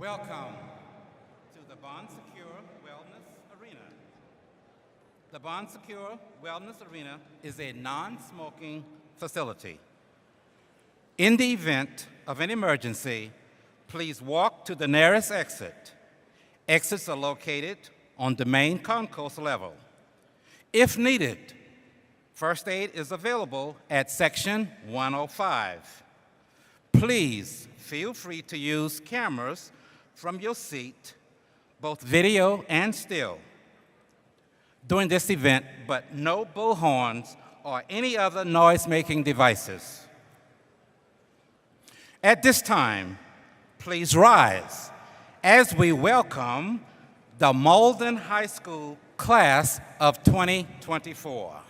Welcome to the Bond Secure Wellness Arena. The Bond Secure Wellness Arena is a non-smoking facility. In the event of an emergency, please walk to the nearest exit. Exits are located on the main concourse level. If needed, first aid is available at Section 105. Please feel free to use cameras from your seat, both video and still, during this event, but no bullhorns or any other noise-making devices. At this time, please rise as we welcome the Mauldin High School class of 2024.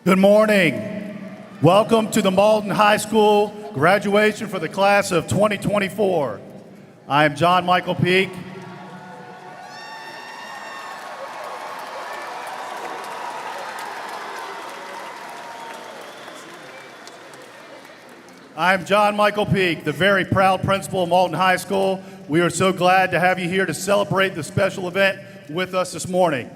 Good morning. Welcome to the Mauldin High School graduation for the class of 2024. I am John Michael Peak. I'm John Michael Peak, the very proud principal of Mauldin High School. We are so glad to have you here to celebrate this special event with us this morning.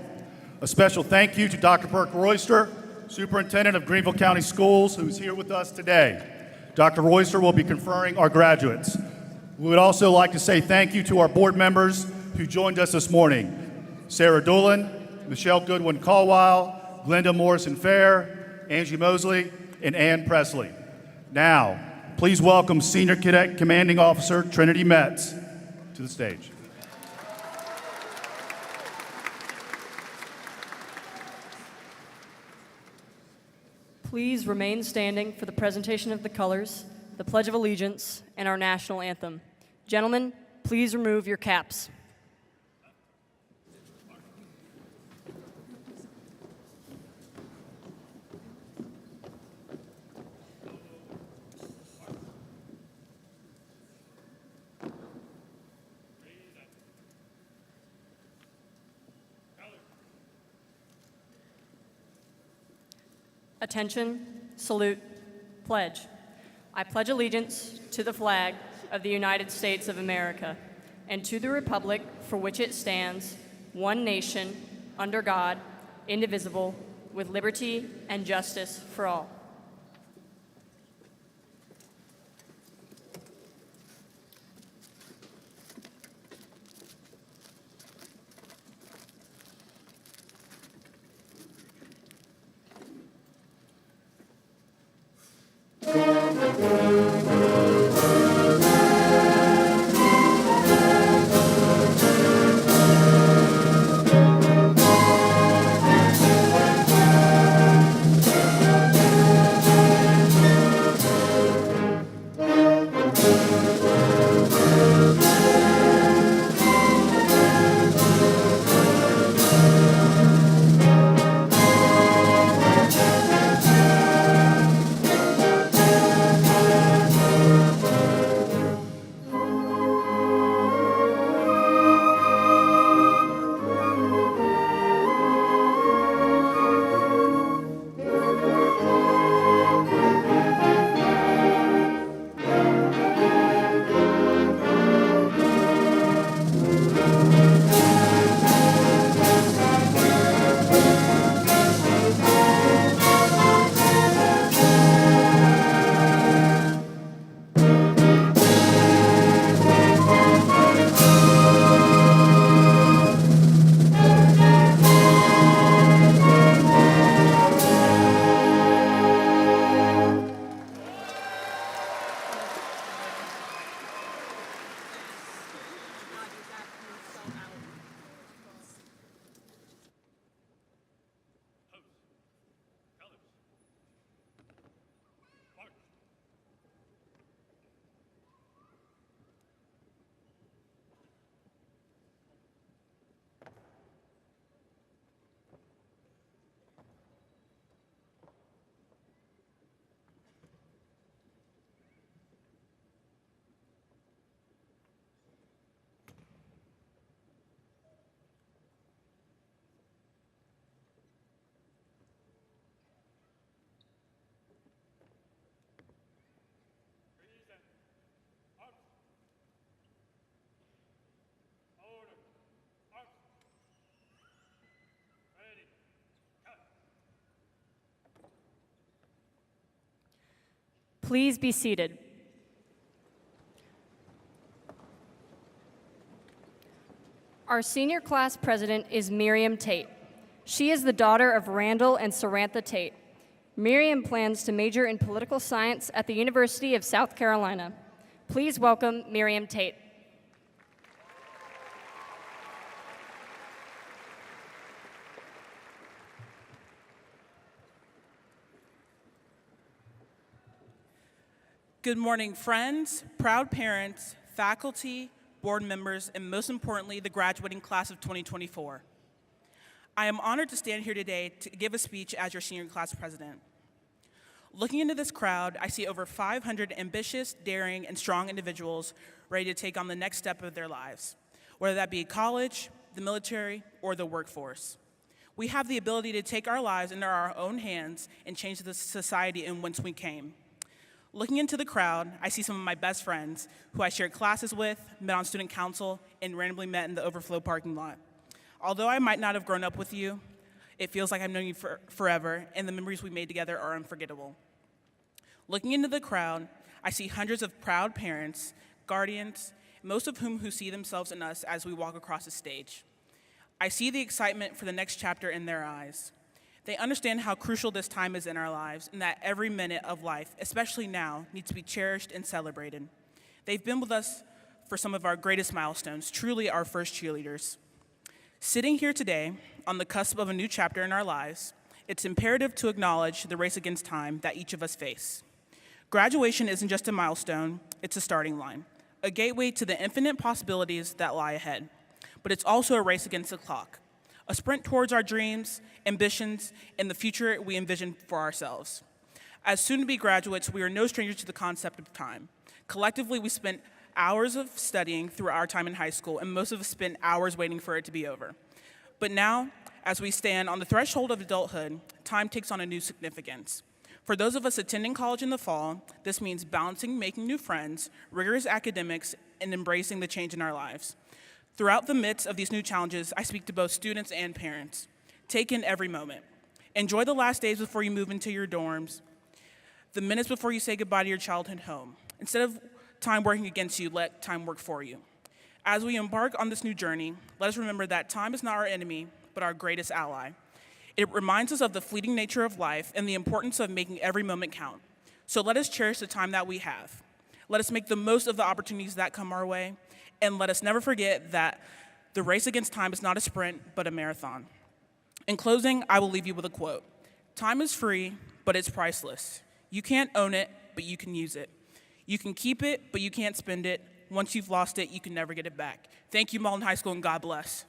A special thank you to Dr. Burke Royster, Superintendent of Greenville County Schools, who's here with us today. Dr. Royster will be conferring our graduates. We would also like to say thank you to our board members who joined us this morning. Sarah Doolin, Michelle Goodwin-Caldwell, Glenda Morrison-Fair, Angie Mosley, and Ann Presley. Now, please welcome Senior Cadet Commanding Officer Trinity Metz to the stage. Please remain standing for the presentation of the colors, the Pledge of Allegiance, and our national anthem. Gentlemen, please remove your caps. Attention, salute, pledge. I pledge allegiance to the flag of the United States of America and to the republic for which it stands, one nation, under God, indivisible, with liberty and justice for all. Please be seated. Our senior class president is Miriam Tate. She is the daughter of Randall and Sarantha Tate. Miriam plans to major in political science at the University of South Carolina. Please welcome Miriam Tate. Good morning, friends, proud parents, faculty, board members, and most importantly, the graduating class of 2024. I am honored to stand here today to give a speech as your senior class president. Looking into this crowd, I see over 500 ambitious, daring, and strong individuals ready to take on the next step of their lives, whether that be college, the military, or the workforce. We have the ability to take our lives into our own hands and change the society in whence we came. Looking into the crowd, I see some of my best friends who I shared classes with, met on student council, and randomly met in the overflow parking lot. Although I might not have grown up with you, it feels like I've known you forever, and the memories we made together are unforgettable. Looking into the crowd, I see hundreds of proud parents, guardians, most of whom who see themselves in us as we walk across the stage. I see the excitement for the next chapter in their eyes. They understand how crucial this time is in our lives and that every minute of life, especially now, needs to be cherished and celebrated. They've been with us for some of our greatest milestones, truly our first cheerleaders. Sitting here today, on the cusp of a new chapter in our lives, it's imperative to acknowledge the race against time that each of us face. Graduation isn't just a milestone, it's a starting line, a gateway to the infinite possibilities that lie ahead. But it's also a race against the clock, a sprint towards our dreams, ambitions, and the future we envision for ourselves. As soon-to-be graduates, we are no strangers to the concept of time. Collectively, we spent hours of studying through our time in high school, and most of us spent hours waiting for it to be over. But now, as we stand on the threshold of adulthood, time takes on a new significance. For those of us attending college in the fall, this means balancing making new friends, rigorous academics, and embracing the change in our lives. Throughout the midst of these new challenges, I speak to both students and parents. Take in every moment. Enjoy the last days before you move into your dorms, the minutes before you say goodbye to your childhood home. Instead of time working against you, let time work for you. As we embark on this new journey, let us remember that time is not our enemy, but our greatest ally. It reminds us of the fleeting nature of life and the importance of making every moment count. So let us cherish the time that we have. Let us make the most of the opportunities that come our way, and let us never forget that the race against time is not a sprint, but a marathon. In closing, I will leave you with a quote. Time is free, but it's priceless. You can't own it, but you can use it. You can keep it, but you can't spend it. Once you've lost it, you can never get it back. Thank you, Mauldin High School, and God bless.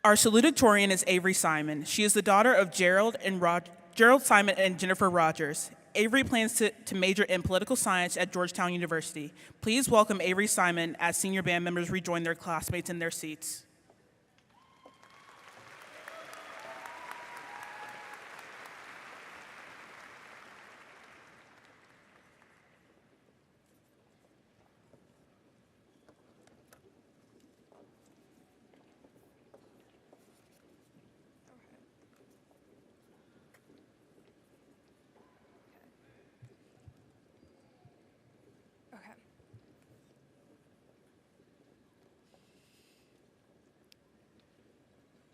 Our salutatorian is Avery Simon. She is the daughter of Gerald Simon and Jennifer Rogers. Avery plans to major in political science at Georgetown University. Please welcome Avery Simon as senior band members rejoin their classmates in their seats.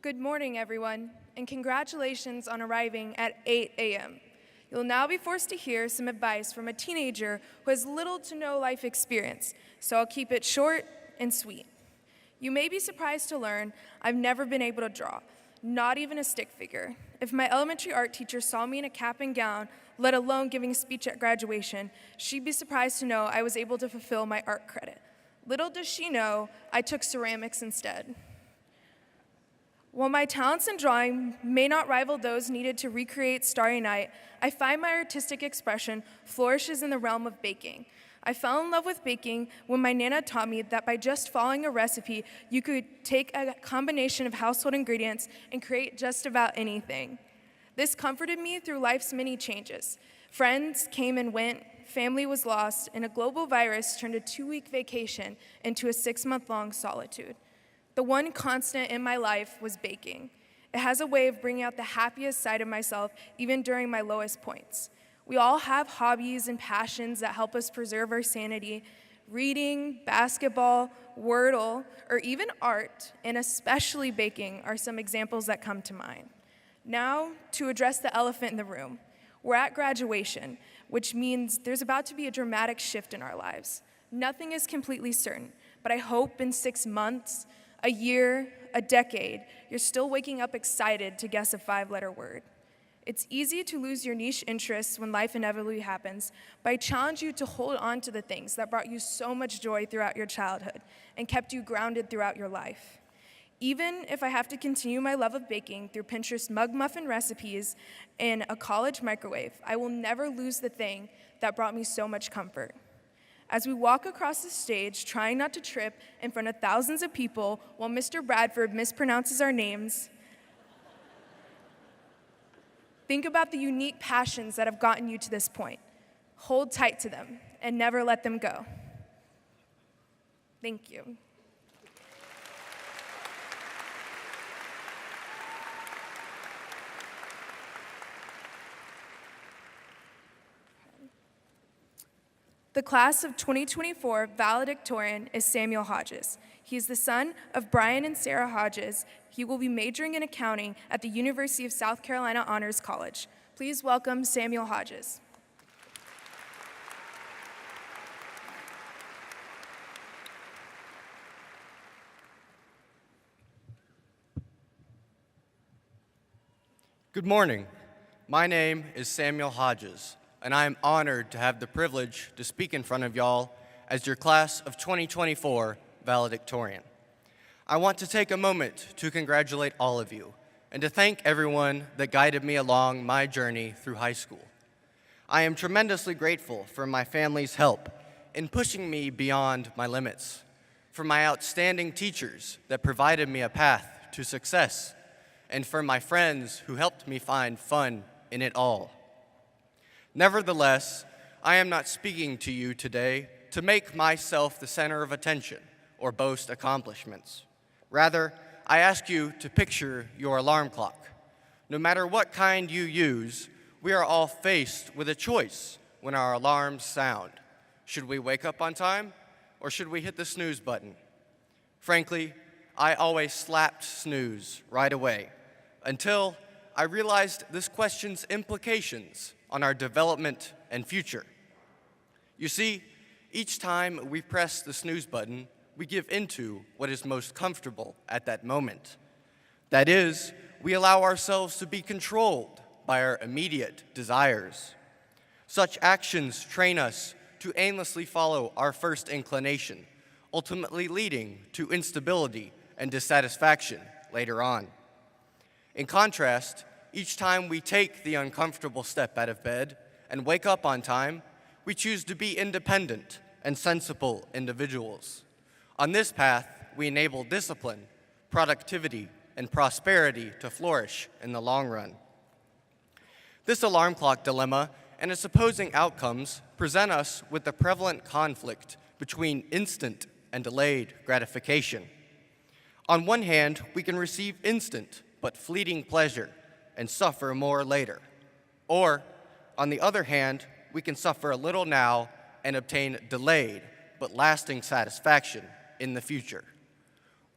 Good morning, everyone, and congratulations on arriving at 8 a.m. You'll now be forced to hear some advice from a teenager who has little to no life experience, so I'll keep it short and sweet. You may be surprised to learn I've never been able to draw, not even a stick figure. If my elementary art teacher saw me in a cap and gown, let alone giving a speech at graduation, she'd be surprised to know I was able to fulfill my art credit. Little does she know I took ceramics instead. While my talents in drawing may not rival those needed to recreate Starry Night, I find my artistic expression flourishes in the realm of baking. I fell in love with baking when my Nana taught me that by just following a recipe, you could take a combination of household ingredients and create just about anything. This comforted me through life's many changes. Friends came and went, family was lost, and a global virus turned a 2-week vacation into a 6-month-long solitude. The one constant in my life was baking. It has a way of bringing out the happiest side of myself, even during my lowest points. We all have hobbies and passions that help us preserve our sanity. Reading, basketball, Wordle, or even art, and especially baking, are some examples that come to mind. Now, to address the elephant in the room. We're at graduation, which means there's about to be a dramatic shift in our lives. Nothing is completely certain, but I hope in 6 months, a year, a decade, you're still waking up excited to guess a 5-letter word. It's easy to lose your niche interests when life inevitably happens, but I challenge you to hold on to the things that brought you so much joy throughout your childhood and kept you grounded throughout your life. Even if I have to continue my love of baking through Pinterest mug muffin recipes and a college microwave, I will never lose the thing that brought me so much comfort. As we walk across the stage, trying not to trip in front of thousands of people while Mr. Bradford mispronounces our names, think about the unique passions that have gotten you to this point. Hold tight to them and never let them go. Thank you. The class of 2024 valedictorian is Samuel Hodges. He is the son of Brian and Sarah Hodges. He will be majoring in accounting at the University of South Carolina Honors College. Please welcome Samuel Hodges. Good morning. My name is Samuel Hodges, and I am honored to have the privilege to speak in front of y'all as your class of 2024 valedictorian. I want to take a moment to congratulate all of you and to thank everyone that guided me along my journey through high school. I am tremendously grateful for my family's help in pushing me beyond my limits, for my outstanding teachers that provided me a path to success, and for my friends who helped me find fun in it all. Nevertheless, I am not speaking to you today to make myself the center of attention or boast accomplishments. Rather, I ask you to picture your alarm clock. No matter what kind you use, we are all faced with a choice when our alarms sound. Should we wake up on time, or should we hit the snooze button? Frankly, I always slapped snooze right away until I realized this question's implications on our development and future. You see, each time we press the snooze button, we give into what is most comfortable at that moment. That is, we allow ourselves to be controlled by our immediate desires. Such actions train us to aimlessly follow our first inclination, ultimately leading to instability and dissatisfaction later on. In contrast, each time we take the uncomfortable step out of bed and wake up on time, we choose to be independent and sensible individuals. On this path, we enable discipline, productivity, and prosperity to flourish in the long run. This alarm clock dilemma and its opposing outcomes present us with the prevalent conflict between instant and delayed gratification. On one hand, we can receive instant but fleeting pleasure and suffer more later. Or, on the other hand, we can suffer a little now and obtain delayed but lasting satisfaction in the future.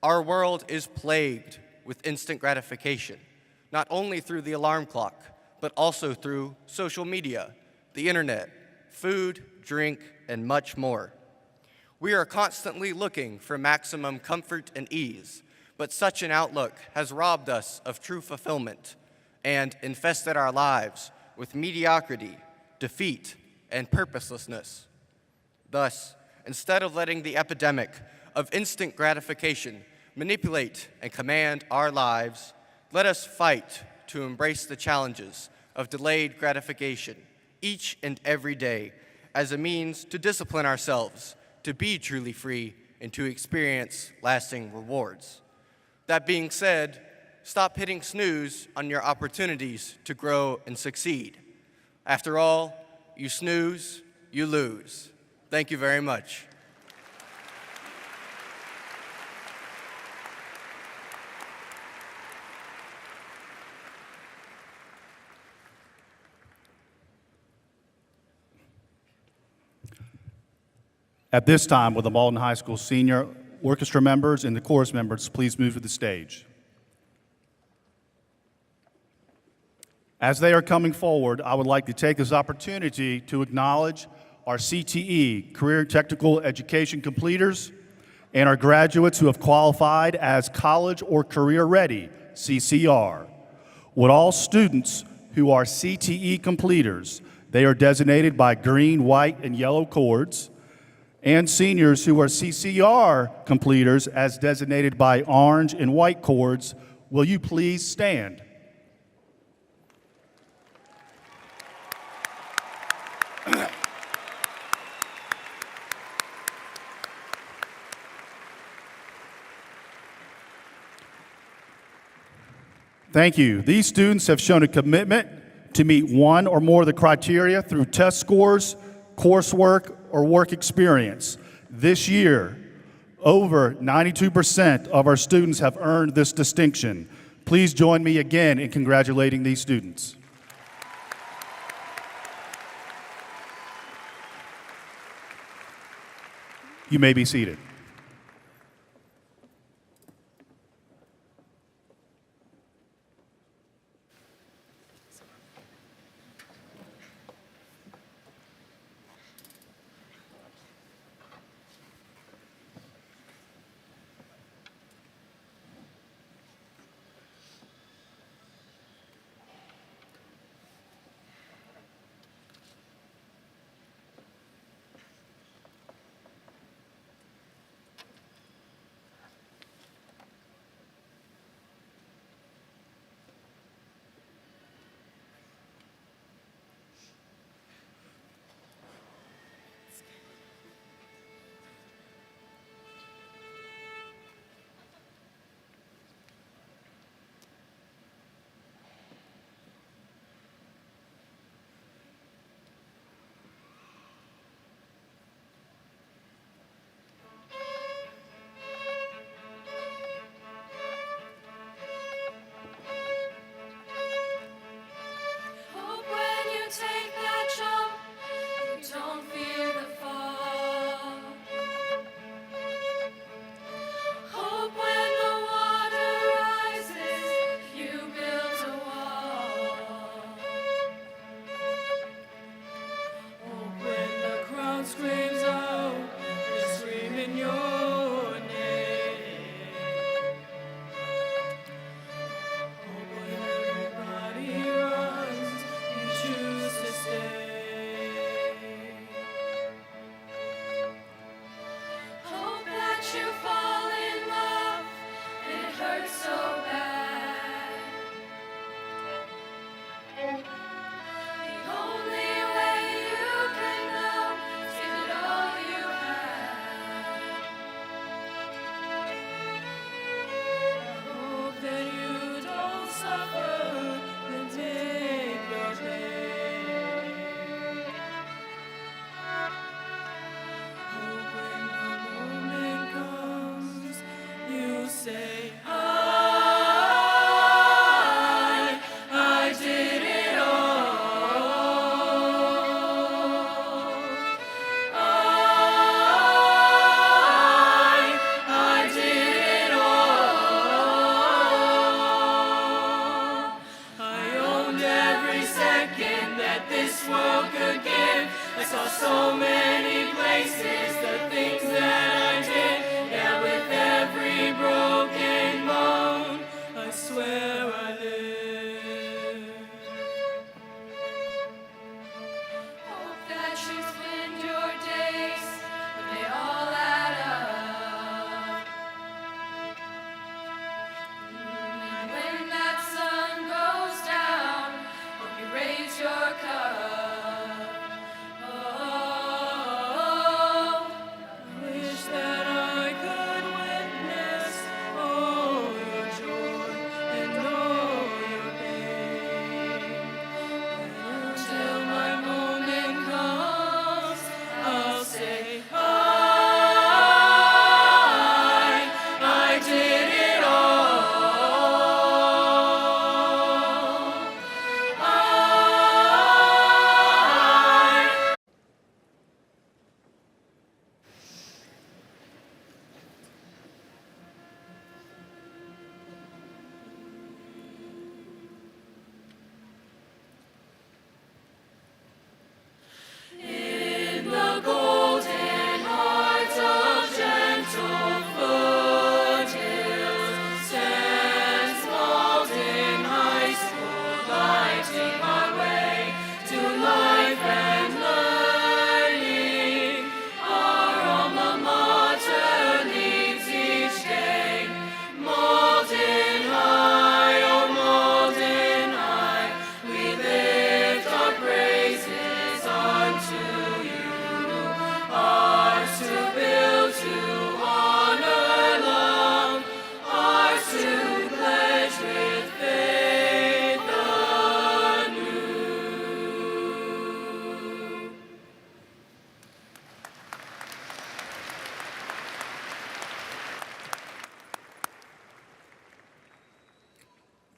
Our world is plagued with instant gratification, not only through the alarm clock, but also through social media, the internet, food, drink, and much more. We are constantly looking for maximum comfort and ease, but such an outlook has robbed us of true fulfillment and infested our lives with mediocrity, defeat, and purposelessness. Thus, instead of letting the epidemic of instant gratification manipulate and command our lives, let us fight to embrace the challenges of delayed gratification each and every day as a means to discipline ourselves, to be truly free, and to experience lasting rewards. That being said, stop hitting snooze on your opportunities to grow and succeed. After all, you snooze, you lose. Thank you very much. At this time, will the Mauldin High School senior orchestra members and the chorus members please move to the stage? As they are coming forward, I would like to take this opportunity to acknowledge our CTE, Career Technical Education completers, and our graduates who have qualified as College or Career Ready, CCR. With all students who are CTE completers, they are designated by green, white, and yellow cords, and seniors who are CCR completers as designated by orange and white cords, will you please stand? Thank you. These students have shown a commitment to meet one or more of the criteria through test scores, coursework, or work experience. This year, over 92% of our students have earned this distinction. Please join me again in congratulating these students. You may be seated.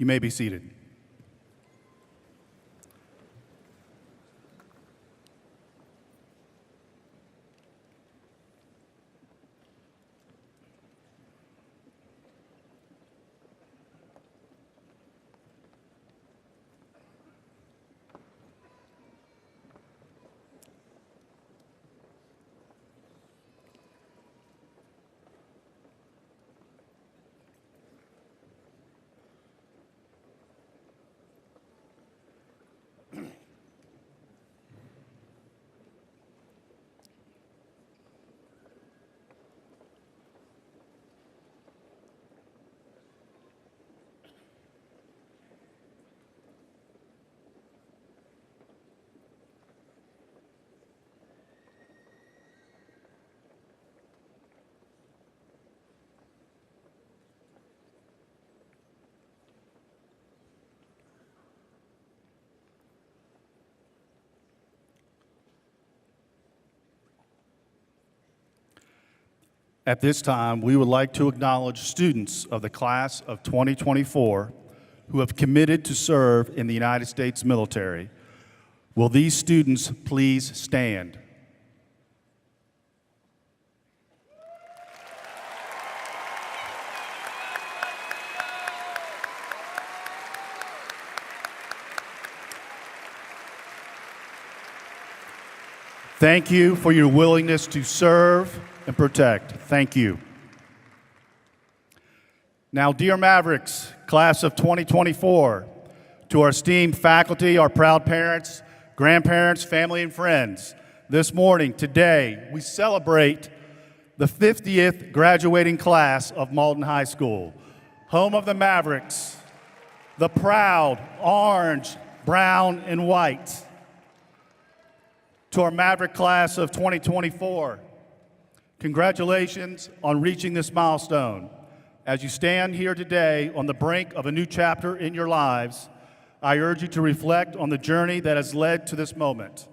You may be seated. At this time, we would like to acknowledge students of the class of 2024 who have committed to serve in the United States military. Will these students please stand? Thank you for your willingness to serve and protect. Thank you. Now, dear Mavericks, class of 2024, to our esteemed faculty, our proud parents, grandparents, family, and friends, this morning, today, we celebrate the 50th graduating class of Mauldin High School, home of the Mavericks, the proud orange, brown, and white. To our Maverick class of 2024, congratulations on reaching this milestone. As you stand here today on the brink of a new chapter in your lives, I urge you to reflect on the journey that has led to this moment.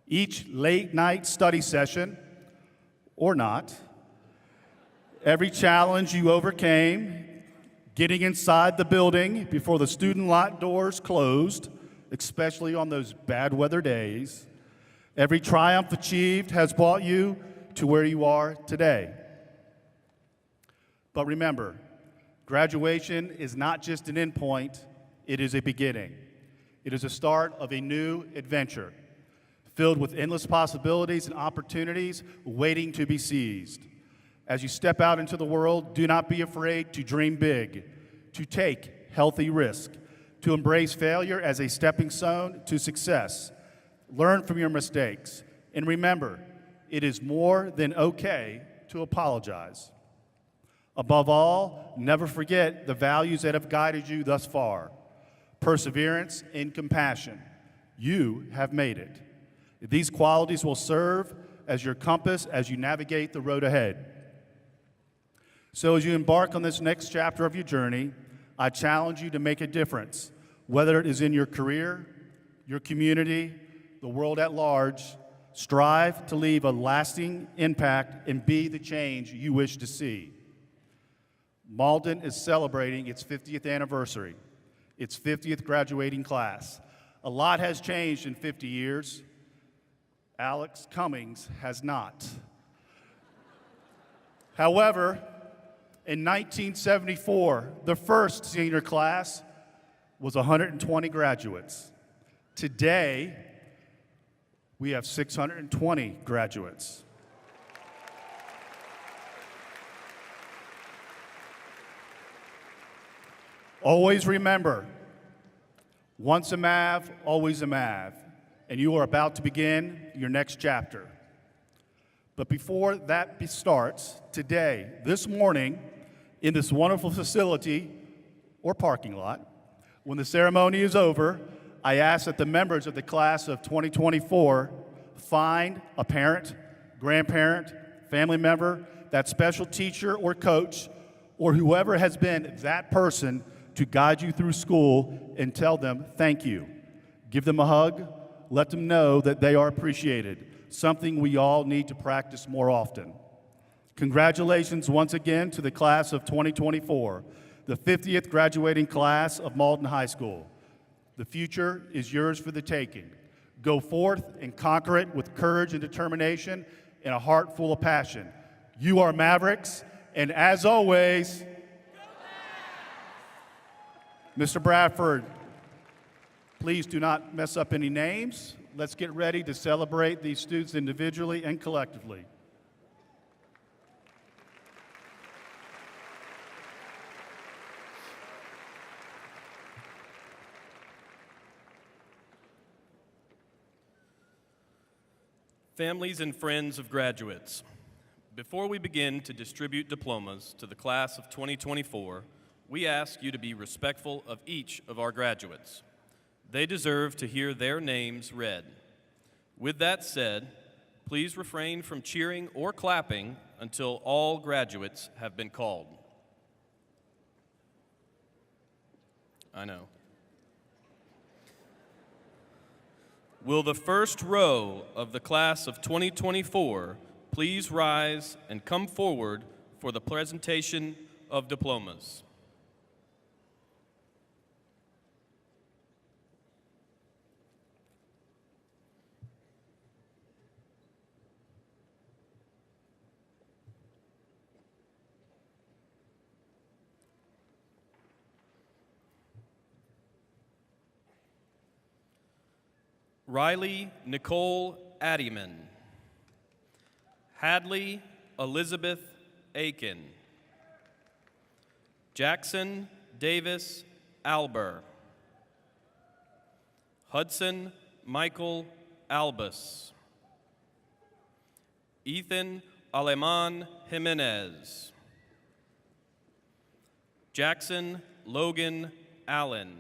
Each late night study session, or not, every challenge you overcame, getting inside the building before the student lot doors closed, especially on those bad weather days, every triumph achieved has brought you to where you are today. But remember, graduation is not just an endpoint, it is a beginning. It is a start of a new adventure, filled with endless possibilities and opportunities waiting to be seized. As you step out into the world, do not be afraid to dream big, to take healthy risk, to embrace failure as a stepping stone to success. Learn from your mistakes, and remember, it is more than okay to apologize. Above all, never forget the values that have guided you thus far. Perseverance and compassion. You have made it. These qualities will serve as your compass as you navigate the road ahead. So as you embark on this next chapter of your journey, I challenge you to make a difference, whether it is in your career, your community, the world at large. Strive to leave a lasting impact and be the change you wish to see. Mauldin is celebrating its 50th anniversary, its 50th graduating class. A lot has changed in 50 years. Alex Cummings has not. However, in 1974, the first senior class was 120 graduates. Today, we have 620 graduates. Always remember, once a Mav, always a Mav, and you are about to begin your next chapter. But before that starts, today, this morning, in this wonderful facility or parking lot, when the ceremony is over, I ask that the members of the class of 2024 find a parent, grandparent, family member, that special teacher or coach, or whoever has been that person to guide you through school and tell them thank you. Give them a hug, let them know that they are appreciated, something we all need to practice more often. Congratulations once again to the class of 2024. the 50th graduating class of Mauldin High School. The future is yours for the taking. Go forth and conquer it with courage and determination and a heart full of passion. You are Mavericks, and as always, Mr. Bradford, please do not mess up any names. Let's get ready to celebrate these students individually and collectively. Families and friends of graduates, before we begin to distribute diplomas to the class of 2024, we ask you to be respectful of each of our graduates. They deserve to hear their names read. With that said, please refrain from cheering or clapping until all graduates have been called. I know. Will the first row of the class of 2024 please rise and come forward for the presentation of diplomas? Riley Nicole Addyman. Hadley Elizabeth Aiken. Jackson Davis Alber. Hudson Michael Albus. Ethan Aleman Jimenez. Jackson Logan Allen.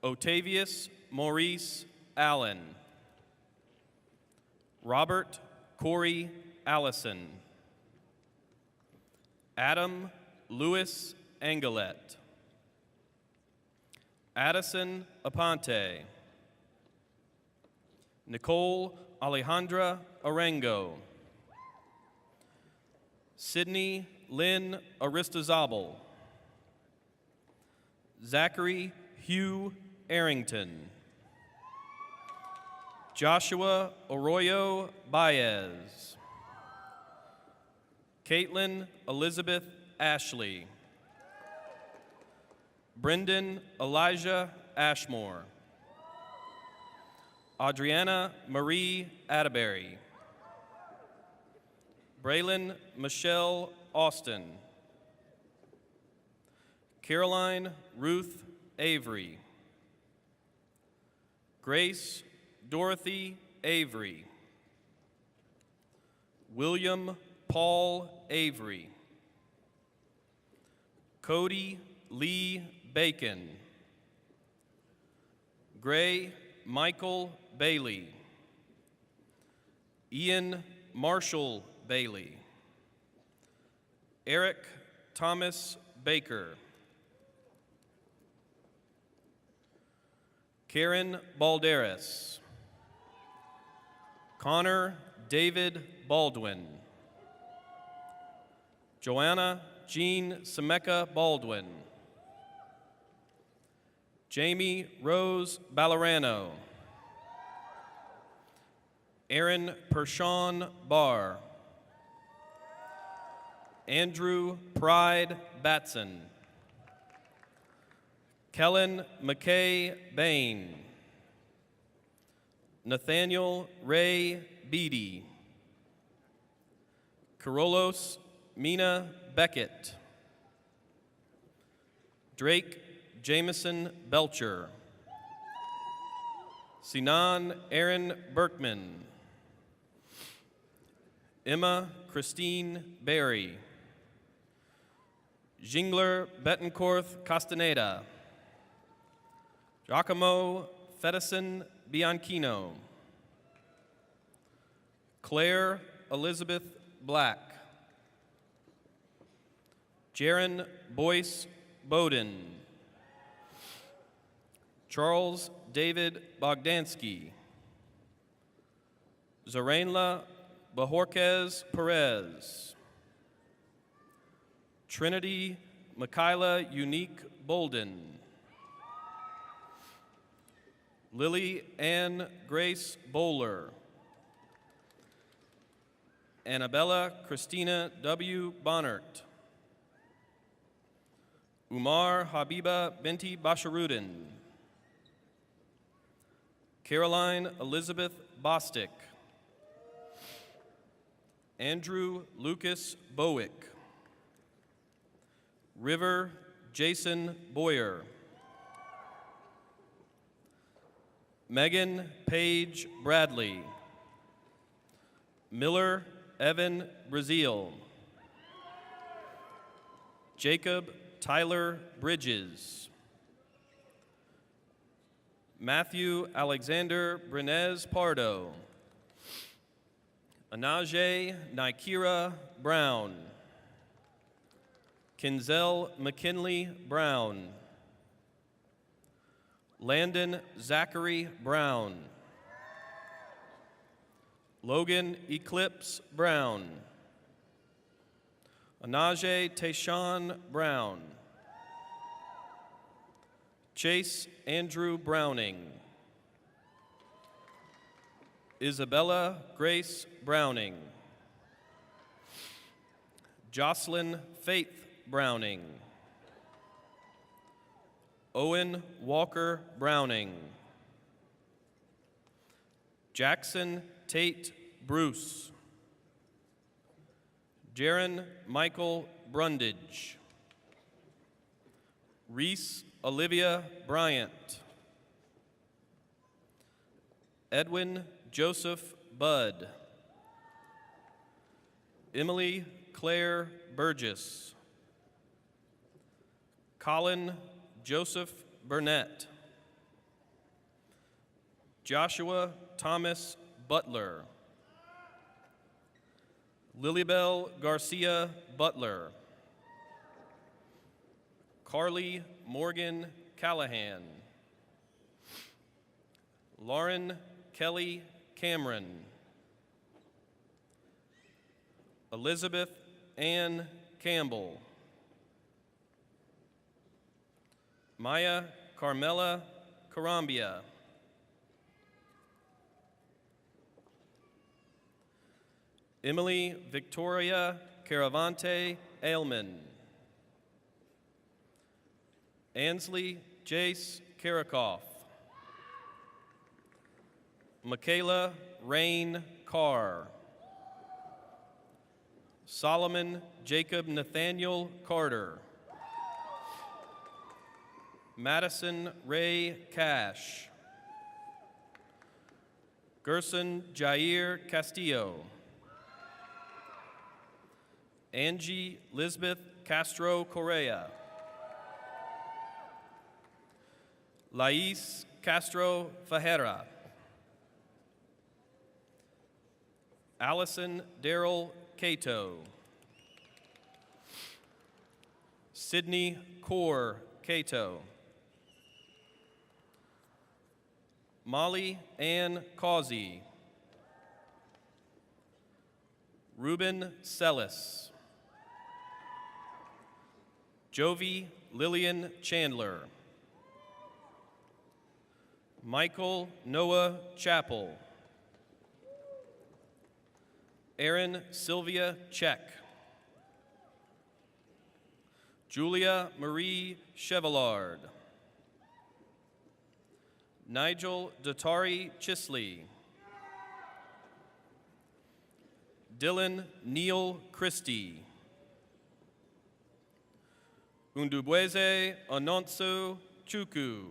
Otavius Maurice Allen. Robert Corey Allison. Adam Louis Angelet. Addison Aponte. Nicole Alejandra Arango. Sydney Lynn Aristizabal. Zachary Hugh Arrington. Joshua Arroyo Baez. Caitlin Elizabeth Ashley. Brendan Elijah Ashmore. Adriana Marie Atterbury. Braylon Michelle Austin. Caroline Ruth Avery. Grace Dorothy Avery. William Paul Avery. Cody Lee Bacon. Gray Michael Bailey. Ian Marshall Bailey. Eric Thomas Baker. Karen Balderas. Connor David Baldwin. Joanna Jean Semeka Baldwin. Jamie Rose Ballerano. Aaron Pershawn Barr. Andrew Pride Batson. Kellen McKay Bain. Nathaniel Ray Beatty. Carolos Mina Beckett. Drake Jameson Belcher. Sinan Aaron Berkman. Emma Christine Berry. Jingler Betancourt Castaneda. Giacomo Fedison Bianchino. Claire Elizabeth Black. Jaron Boyce Bowden. Charles David Bogdansky. Zorainla Bajorquez Perez. Trinity Michaela Unique Bolden. Lily Ann Grace Bowler. Annabella Christina W. Bonnert. Umar Habiba Binti Basharudin. Caroline Elizabeth Bostic. Andrew Lucas Bowick. River Jason Boyer. Megan Paige Bradley. Miller Evan Brazil. Jacob Tyler Bridges. Matthew Alexander Brenez Pardo. Anaje Nikira Brown. Kinzel McKinley Brown. Landon Zachary Brown. Logan Eclipse Brown. Anaje Tayshawn Brown. Chase Andrew Browning. Isabella Grace Browning. Jocelyn Faith Browning. Owen Walker Browning. Jackson Tate Bruce. Jaron Michael Brundage. Reese Olivia Bryant. Edwin Joseph Budd. Emily Claire Burgess. Colin Joseph Burnett. Joshua Thomas Butler. Lilybell Garcia Butler. Carly Morgan Callahan. Lauren Kelly Cameron. Elizabeth Ann Campbell. Maya Carmela Carambia. Emily Victoria Caravante Ailman. Ansley Jace Karakoff. Michaela Rain Carr. Solomon Jacob Nathaniel Carter. Madison Ray Cash. Gerson Jair Castillo. Angie Lisbeth Castro Correa. Lais Castro Fajera. Allison Darrell Cato. Sydney Core Cato. Molly Ann Causey. Ruben Sellis. Jovi Lillian Chandler. Michael Noah Chappell. Aaron Sylvia Check. Julia Marie Chevallard. Nigel Datari Chisley. Dylan Neil Christie. Undubweze Anonsu Chuku.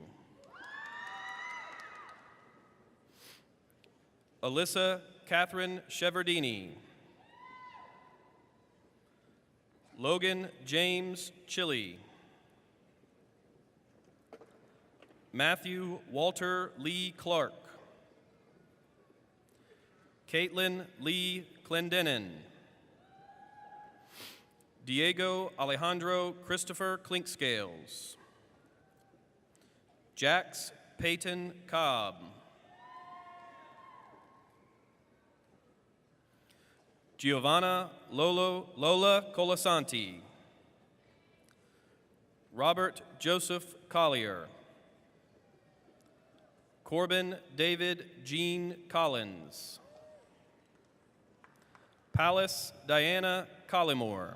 Alyssa Catherine Cheverdini. Logan James Chili. Matthew Walter Lee Clark. Caitlin Lee Clendenin. Diego Alejandro Christopher Clinkscales. Jax Peyton Cobb. Giovanna Lola Colasanti. Robert Joseph Collier. Corbin David Jean Collins. Pallas Diana Collymore.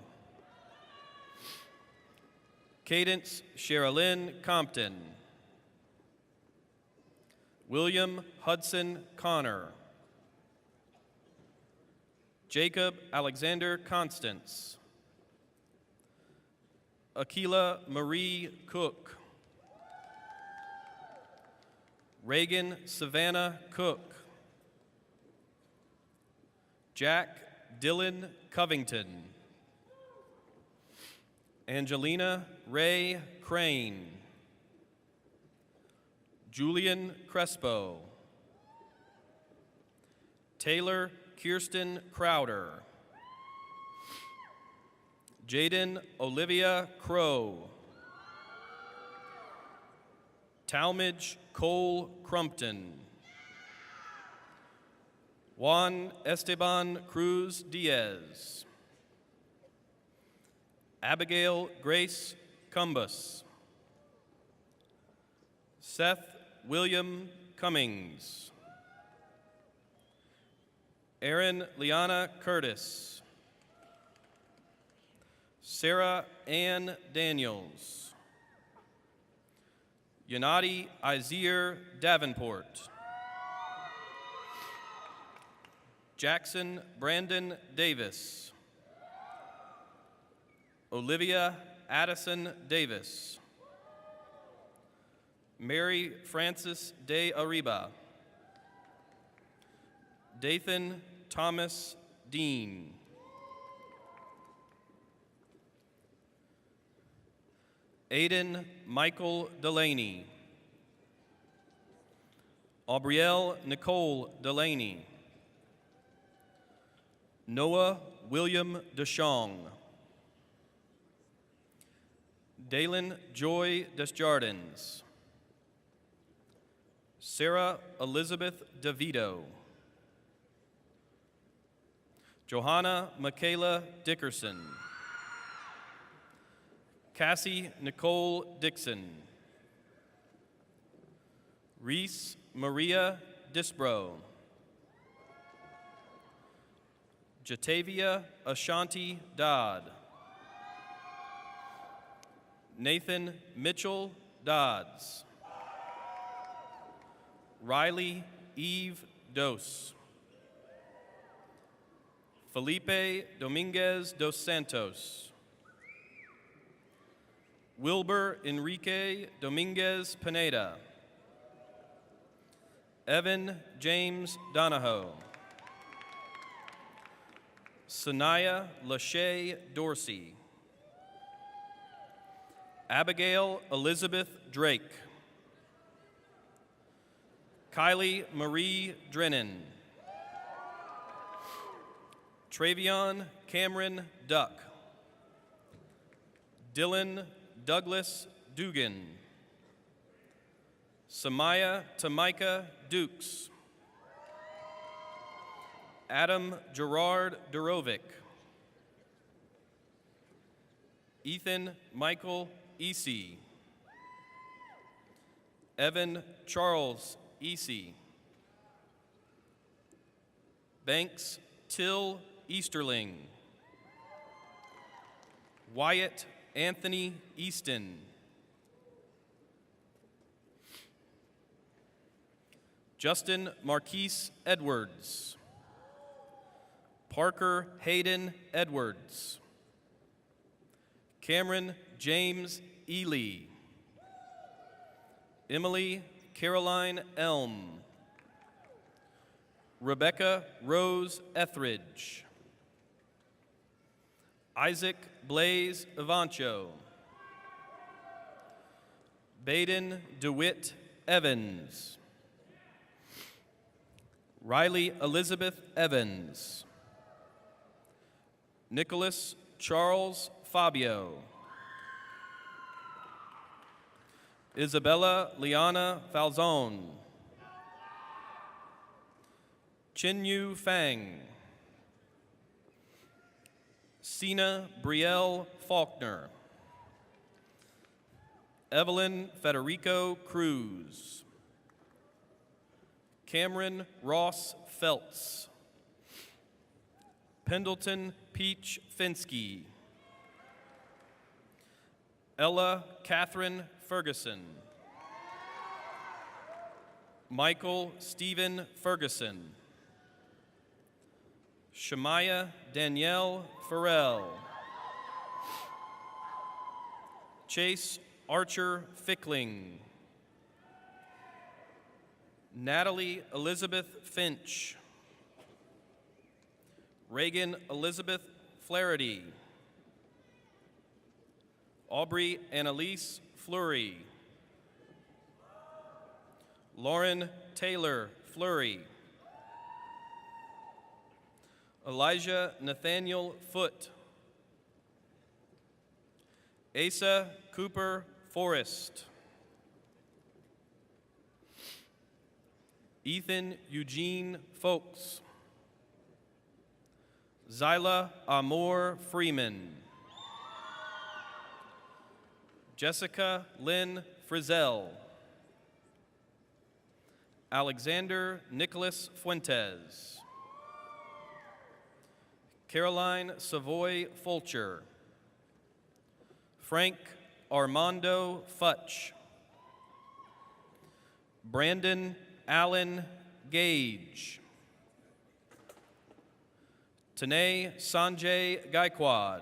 Cadence Sherilyn Compton. William Hudson Connor. Jacob Alexander Constance. Akila Marie Cook. Reagan Savannah Cook. Jack Dylan Covington. Angelina Ray Crane. Julian Crespo. Taylor Kirsten Crowder. Jaden Olivia Crow. Talmadge Cole Crumpton. Juan Esteban Cruz Diaz. Abigail Grace Cumbus. Seth William Cummings. Erin Liana Curtis. Sarah Ann Daniels. Yanadi Izir Davenport. Jackson Brandon Davis. Olivia Addison Davis. Mary Frances de Arriba. Dathan Thomas Dean. Aiden Michael Delaney. Aubrielle Nicole Delaney. Noah William DeShong. Dalen Joy Desjardins. Sarah Elizabeth DeVito. Johanna Michaela Dickerson. Cassie Nicole Dixon. Reese Maria Disbro. Jatavia Ashanti Dodd. Nathan Mitchell Dodds. Riley Eve Dos. Felipe Dominguez dos Santos. Wilbur Enrique Dominguez Pineda. Evan James Donahoe. Sanaya Lachey Dorsey. Abigail Elizabeth Drake. Kylie Marie Drennan. Travion Cameron Duck. Dylan Douglas Dugan. Samaya Tamika Dukes. Adam Gerard Durovic. Ethan Michael Easy. Evan Charles Easy. Banks Till Easterling. Wyatt Anthony Easton. Justin Marquise Edwards. Parker Hayden Edwards. Cameron James Ely. Emily Caroline Elm. Rebecca Rose Etheridge. Isaac Blaze Evancho. Baden DeWitt Evans. Riley Elizabeth Evans. Nicholas Charles Fabio. Isabella Liana Falzone. Chinyu Fang. Sina Brielle Faulkner. Evelyn Federico Cruz. Cameron Ross Feltz. Pendleton Peach Finsky. Ella Catherine Ferguson. Michael Stephen Ferguson. Shemaya Danielle Farrell. Chase Archer Fickling. Natalie Elizabeth Finch. Reagan Elizabeth Flaherty. Aubrey Annalise Fleury. Lauren Taylor Fleury. Elijah Nathaniel Foote. Asa Cooper Forrest. Ethan Eugene Folks. Zyla Amor Freeman. Jessica Lynn Frizzell. Alexander Nicholas Fuentes. Caroline Savoy Fulcher. Frank Armando Futch. Brandon Allen Gage. Tanay Sanjay Gaikwad.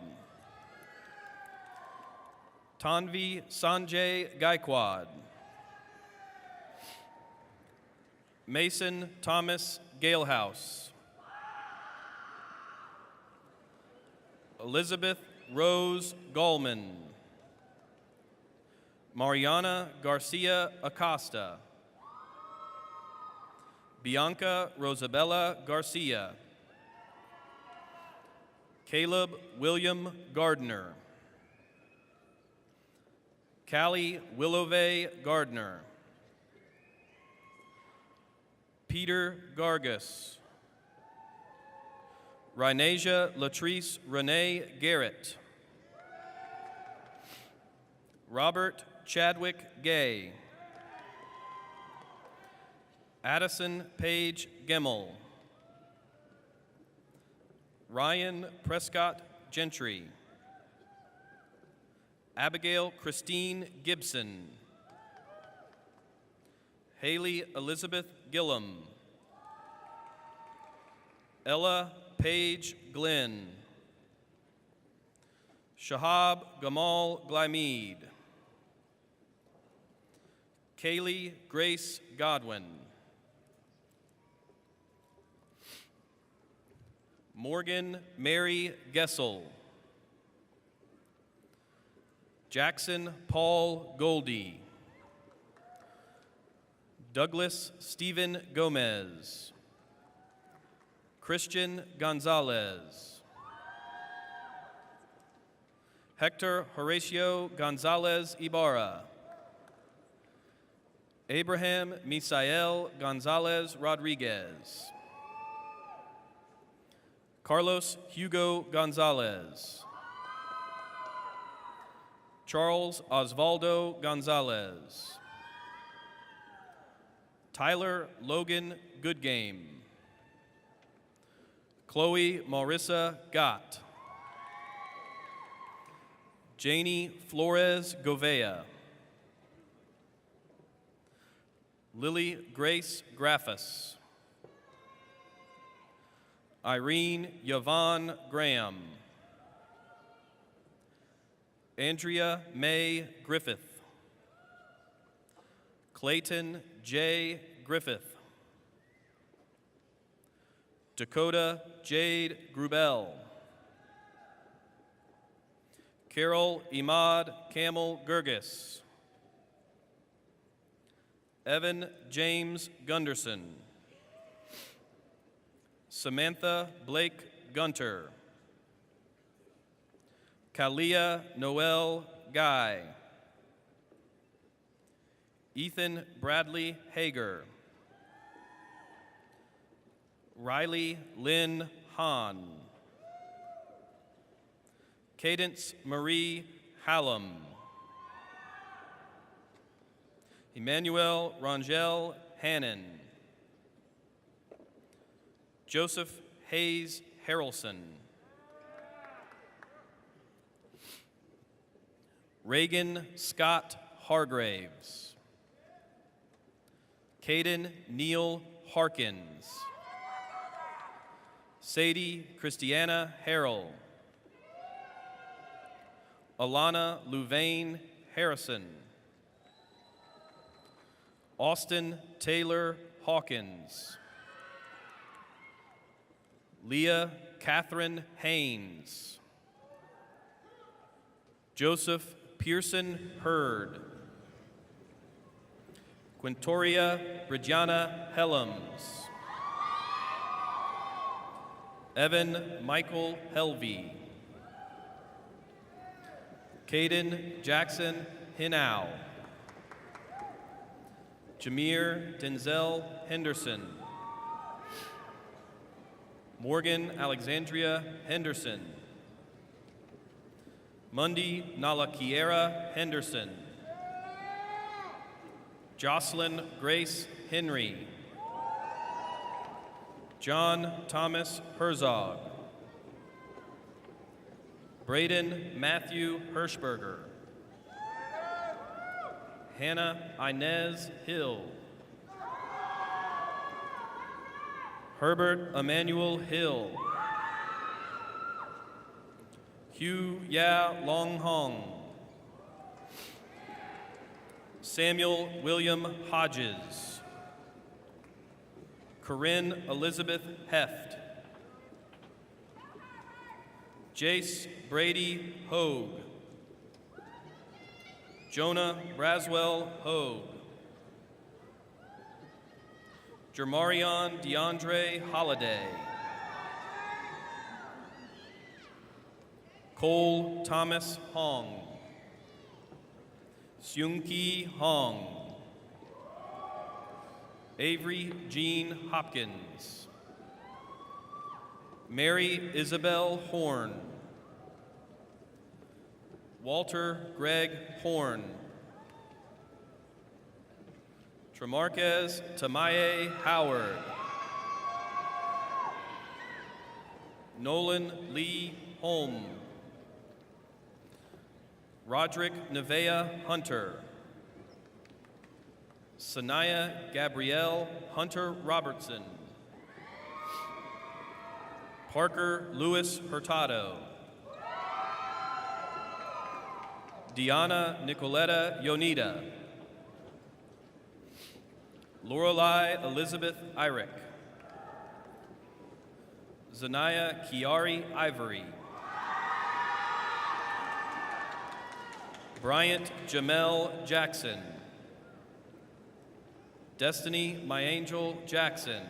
Tanvi Sanjay Gaikwad. Mason Thomas Galehouse. Elizabeth Rose Gallman. Mariana Garcia Acosta. Bianca Rosabella Garcia. Caleb William Gardner. Callie Willoway Gardner. Peter Gargus. Rhinasia Latrice Renee Garrett. Robert Chadwick Gay. Addison Page Gemmel. Ryan Prescott Gentry. Abigail Christine Gibson. Haley Elizabeth Gillum. Ella Page Glenn. Shahab Gamal Glymead. Kaylee Grace Godwin. Morgan Mary Gessel. Jackson Paul Goldie. Douglas Stephen Gomez. Christian Gonzalez. Hector Horatio Gonzalez Ibarra. Abraham Misael Gonzalez Rodriguez. Carlos Hugo Gonzalez. Charles Osvaldo Gonzalez. Tyler Logan Goodgame. Chloe Marissa Gott. Janie Flores Govea. Lily Grace Graffus. Irene Yvonne Graham. Andrea May Griffith. Clayton J. Griffith. Dakota Jade Grubel. Carol Imad Camel Gurgis. Evan James Gunderson. Samantha Blake Gunter. Kalia Noel Guy. Ethan Bradley Hager. Riley Lynn Hahn. Cadence Marie Hallam. Emmanuel Rangel Hannon. Joseph Hayes Harrelson. Reagan Scott Hargraves. Caden Neil Harkins. Sadie Christiana Harrell. Alana Louvain Harrison. Austin Taylor Hawkins. Leah Catherine Haynes. Joseph Pearson Hurd. Quintoria Bridgiana Helms. Evan Michael Helvey. Caden Jackson Hinnow. Jameer Denzel Henderson. Morgan Alexandria Henderson. Mundi Nalakiera Henderson. Jocelyn Grace Henry. John Thomas Herzog. Braden Matthew Hirschberger. Hannah Inez Hill. Herbert Emmanuel Hill. Hugh Ya Long Hong. Samuel William Hodges. Corinne Elizabeth Heft. Jace Brady Hogue. Jonah Braswell Hogue. Jermarion DeAndre Holliday. Cole Thomas Hong. Seung-Ki Hong. Avery Jean Hopkins. Mary Isabel Horn. Walter Greg Horn. Tremarquez Tamaye Howard. Nolan Lee Holm. Roderick Nevea Hunter. Sanaya Gabrielle Hunter Robertson. Parker Lewis Hurtado. Diana Nicoletta Yonita. Lorelei Elizabeth Irick. Zanaya Kiari Ivory. Bryant Jamel Jackson. Destiny My Angel Jackson.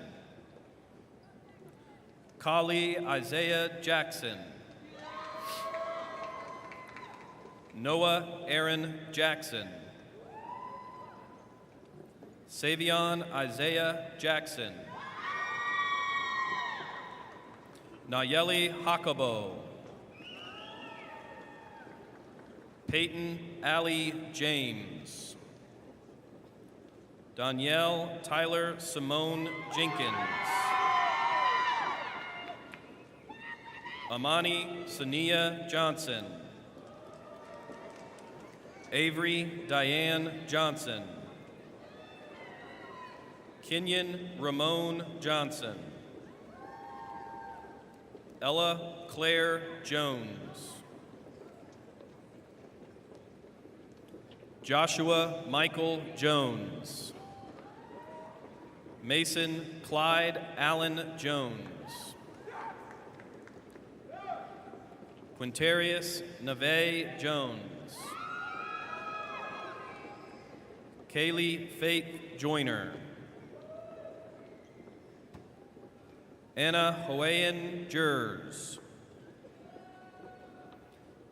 Kali Isaiah Jackson. Noah Aaron Jackson. Savion Isaiah Jackson. Nayeli Hakobo. Peyton Allie James. Danielle Tyler Simone Jenkins. Amani Sania Johnson. Avery Diane Johnson. Kenyon Ramon Johnson. Ella Claire Jones. Joshua Michael Jones. Mason Clyde Allen Jones. Quintarius Neve Jones. Kaylee Faith Joyner. Anna Hoayan Jers.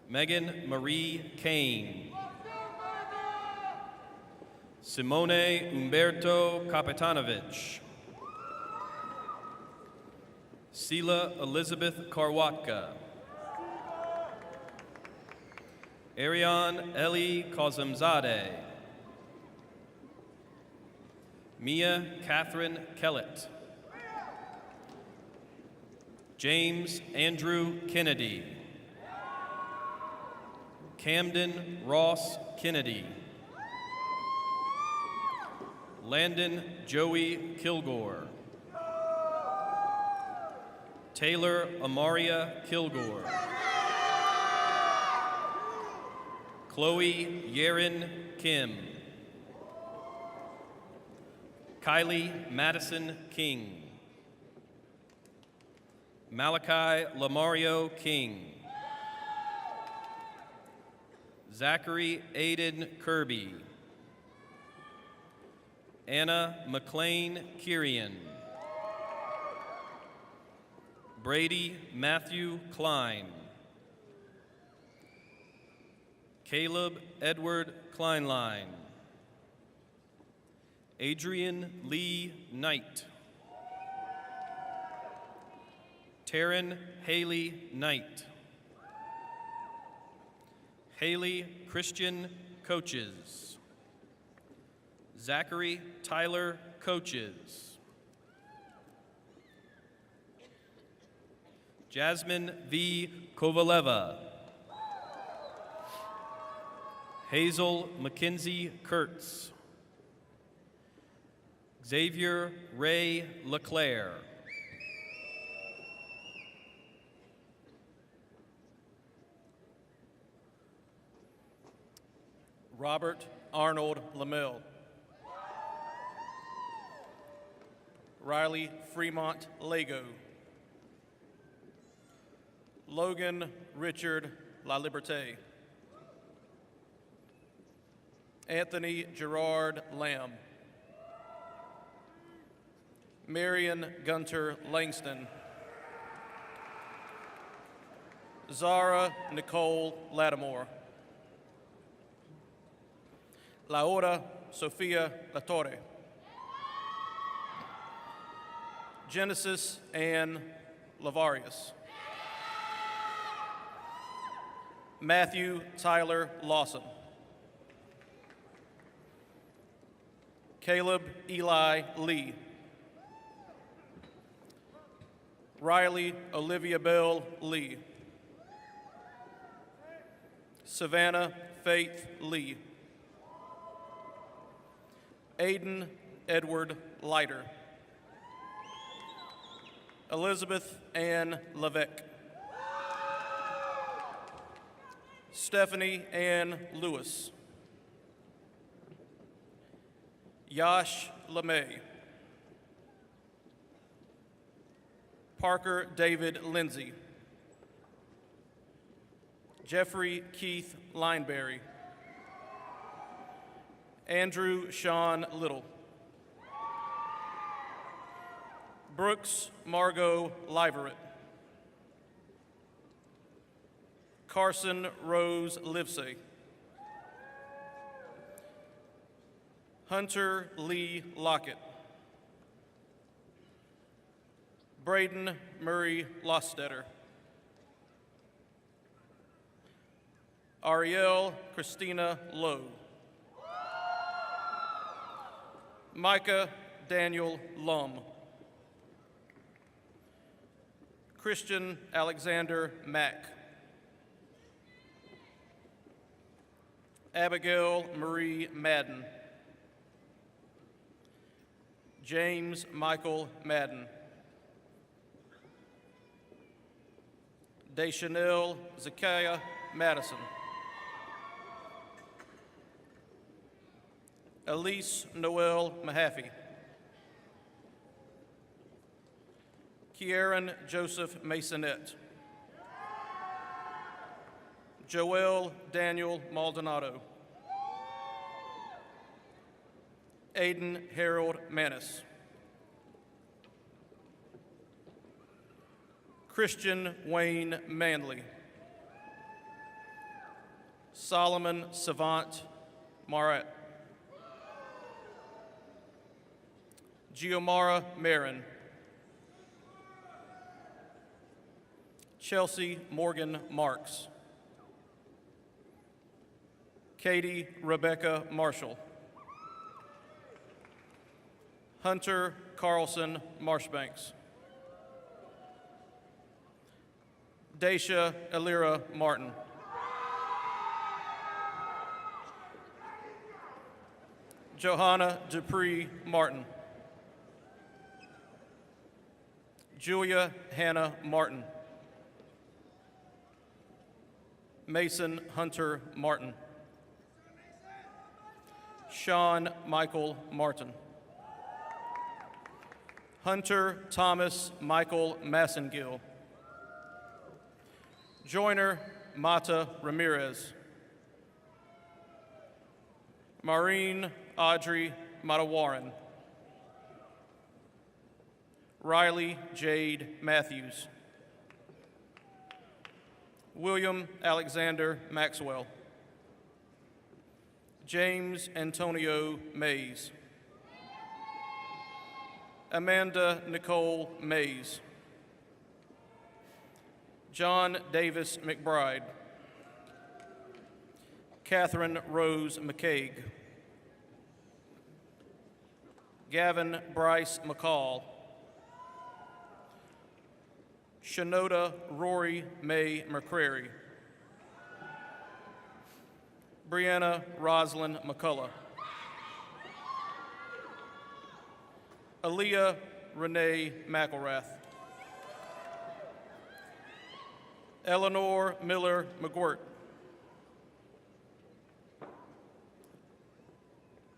Megan Marie Kane. Simone Umberto Kapetanovich. Sela Elizabeth Karwatka. Ariane Eli Kazemzadeh. Mia Catherine Kellett. James Andrew Kennedy. Camden Ross Kennedy. Landon Joey Kilgore. Taylor Amaria Kilgore. Chloe Yaren Kim. Kylie Madison King. Malachi Lamario King. Zachary Aiden Kirby. Anna McLean Kirian. Brady Matthew Klein. Caleb Edward Kleinlein. Adrian Lee Knight. Taryn Haley Knight. Haley Christian Coaches. Zachary Tyler Coaches. Jasmine V. Kovaleva. Hazel Mackenzie Kurtz. Xavier Ray LeClaire. Robert Arnold Lamel. Riley Fremont Lego. Logan Richard La Liberté. Anthony Gerard Lamb. Marion Gunter Langston. Zara Nicole Lattimore. Laura Sofia Latorre. Genesis Ann Lavarius. Matthew Tyler Lawson. Caleb Eli Lee. Riley Olivia Bell Lee. Savannah Faith Lee. Aiden Edward Leiter. Elizabeth Ann Levesque. Stephanie Ann Lewis. Yash LeMay. Parker David Lindsay. Jeffrey Keith Lineberry. Andrew Sean Little. Brooks Margot Liverett. Carson Rose Livesey. Hunter Lee Lockett. Braden Murray Lostetter. Ariel Christina Lowe. Micah Daniel Lum. Christian Alexander Mack. Abigail Marie Madden. James Michael Madden. Deschanel Zakiah Madison. Elise Noel Mahaffey. Kieran Joseph Masonette. Joel Daniel Maldonado. Aiden Harold Manis. Christian Wayne Manley. Solomon Savant Marat. Giomara Marin. Chelsea Morgan Marks. Katie Rebecca Marshall. Hunter Carlson Marshbanks. Daisha Elira Martin. Johanna Dupree Martin. Julia Hannah Martin. Mason Hunter Martin. Sean Michael Martin. Hunter Thomas Michael Massengill. Joyner Mata Ramirez. Maureen Audrey Matawaran. Riley Jade Matthews. William Alexander Maxwell. James Antonio Mays. Amanda Nicole Mays. John Davis McBride. Catherine Rose McCaig. Gavin Bryce McCall. Shanoda Rory May McCrary. Brianna Roslyn McCullough. Aaliyah Renee McElrath. Eleanor Miller McGuirt.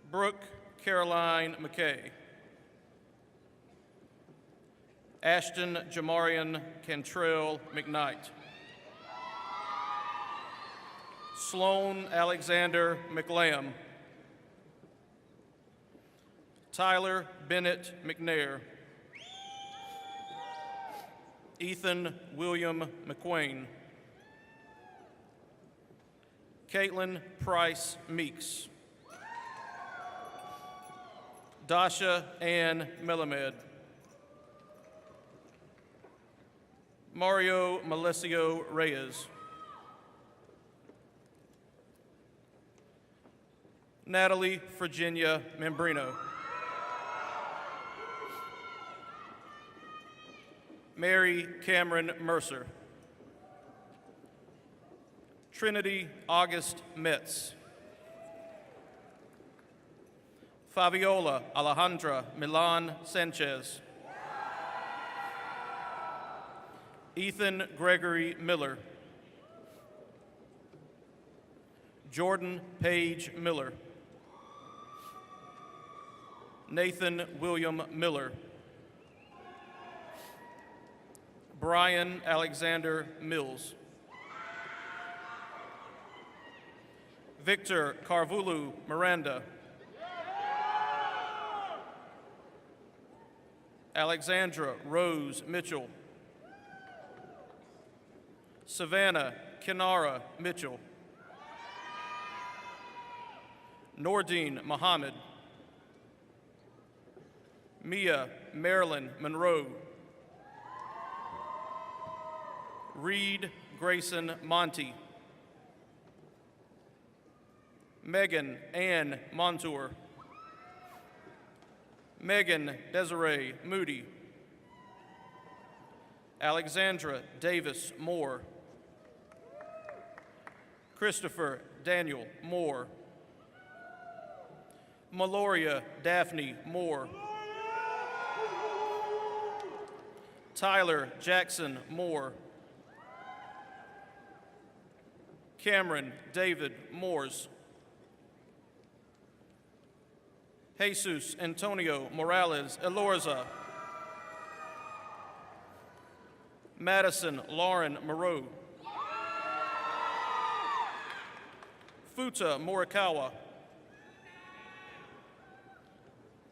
Brooke Caroline McKay. Ashton Jamarian Cantrell McKnight. Sloan Alexander McLam. Tyler Bennett McNair. Ethan William McQueen. Caitlin Price Meeks. Dasha Ann Melamed. Mario Melesio Reyes. Natalie Virginia Membrino. Mary Cameron Mercer. Trinity August Metz. Fabiola Alejandra Milan Sanchez. Ethan Gregory Miller. Jordan Page Miller. Nathan William Miller. Brian Alexander Mills. Victor Carvulu Miranda. Alexandra Rose Mitchell. Savannah Kinara Mitchell. Nordine Muhammad. Mia Marilyn Monroe. Reed Grayson Monty. Megan Ann Montour. Megan Desiree Moody. Alexandra Davis Moore. Christopher Daniel Moore. Meloria Daphne Moore. Tyler Jackson Moore. Cameron David Moores. Jesus Antonio Morales Elorza. Madison Lauren Moreau. Futa Morikawa.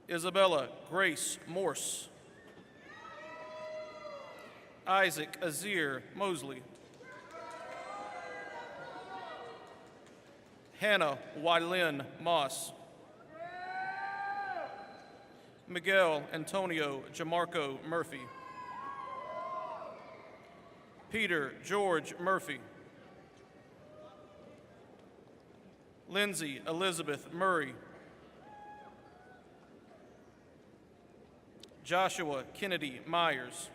Isabella Grace Morse. Isaac Azir Mosley. Hannah Wylin Moss. Miguel Antonio Jamarco Murphy. Peter George Murphy. Lindsay Elizabeth Murray. Joshua Kennedy Myers,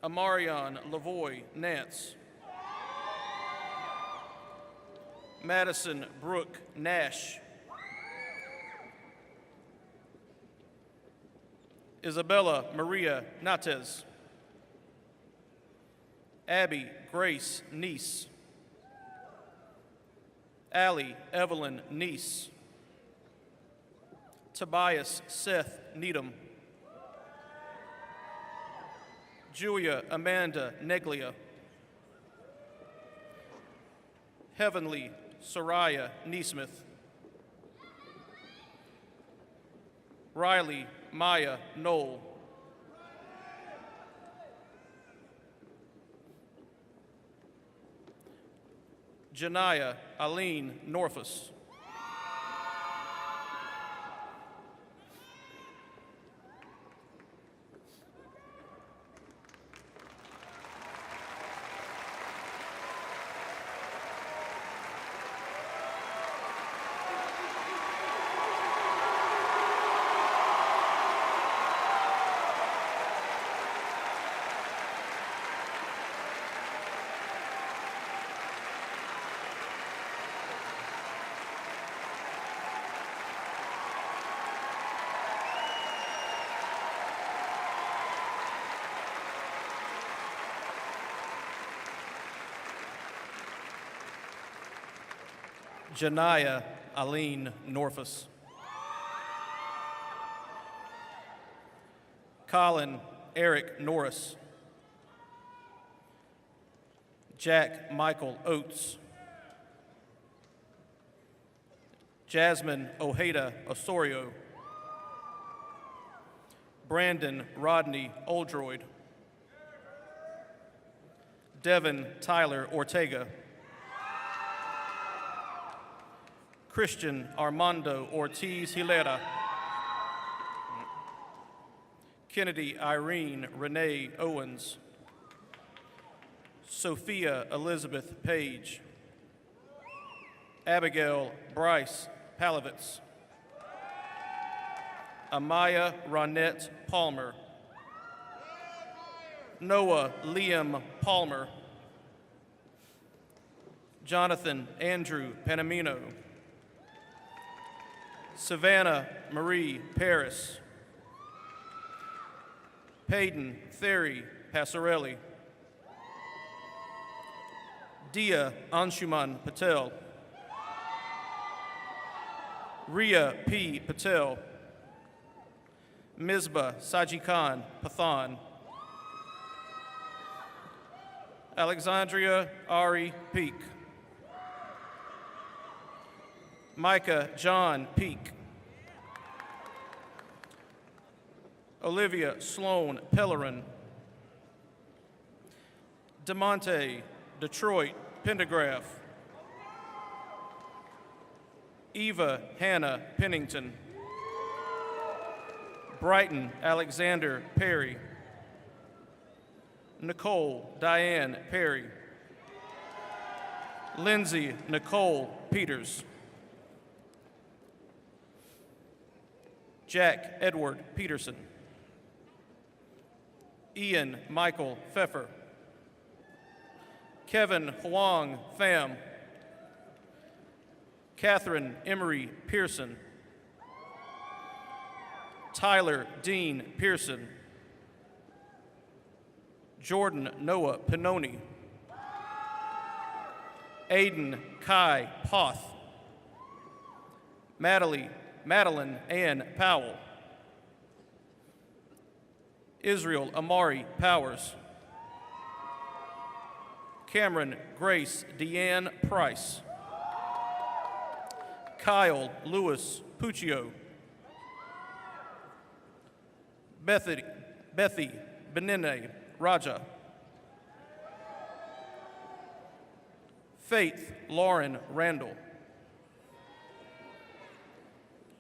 Amarion Lavoy Nance, Madison Brooke Nash, Isabella Maria Nates, Abby Grace Neese, Allie Evelyn Neese, Tobias Seth Needham, Julia Amanda Neglia, Heavenly Soraya Neesmith, Riley Maya Knoll, Janaya Aline Norfus, Janaya Aline Norfus, Colin Eric Norris, Jack Michael Oates, Jasmine Ojeda Osorio, Brandon Rodney Oldroyd, Devin Tyler Ortega, Christian Armando Ortiz Hilera, Kennedy Irene Renee Owens, Sophia Elizabeth Page, Abigail Bryce Palovitz, Amaya Ronette Palmer, Noah Liam Palmer, Jonathan Andrew Panamino, Savannah Marie Paris, Peyton Thery Passarelli, Dia Anshuman Patel, Ria P. Patel, Misbah Sajikan Pathan, Alexandria Ari Peak, Micah John Peak, Olivia Sloan Pellerin, DeMonte Detroit Pendergraph, Eva Hannah Pennington, Brighton Alexander Perry, Nicole Diane Perry, Lindsay Nicole Peters, Jack Edward Peterson, Ian Michael Pfeffer, Kevin Huang Pham, Catherine Emery Pearson, Tyler Dean Pearson, Jordan Noah Pinoni, Aiden Kai Poth, Madeline Ann Powell, Israel Amari Powers, Cameron Grace Deanne Price, Kyle Lewis Puccio, Bethy Benine Raja, Faith Lauren Randall,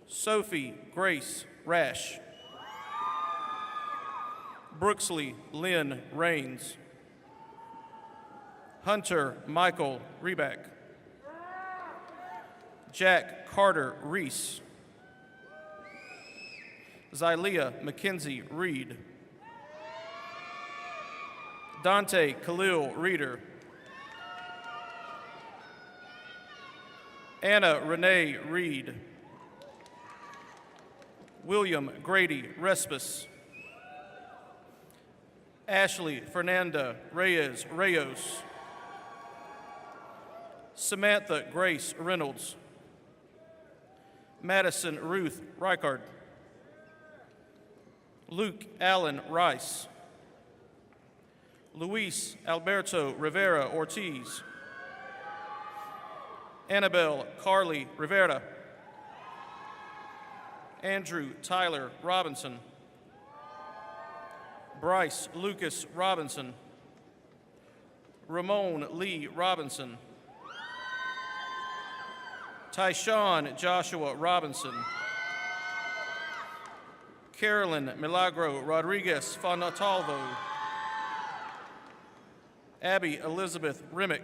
Sophie Grace Rash, Brooksley Lynn Rains, Hunter Michael Reback, Jack Carter Reese, Xylea Mackenzie Reed. Dante Khalil Reeder. Anna Renee Reed. William Grady Respis. Ashley Fernanda Reyes Reyes. Samantha Grace Reynolds. Madison Ruth Reichard. Luke Allen Rice. Luis Alberto Rivera Ortiz. Annabelle Carly Rivera. Andrew Tyler Robinson. Bryce Lucas Robinson. Ramon Lee Robinson. Tyshawn Joshua Robinson. Carolyn Milagro Rodriguez Fonatalvo. Abby Elizabeth Remick.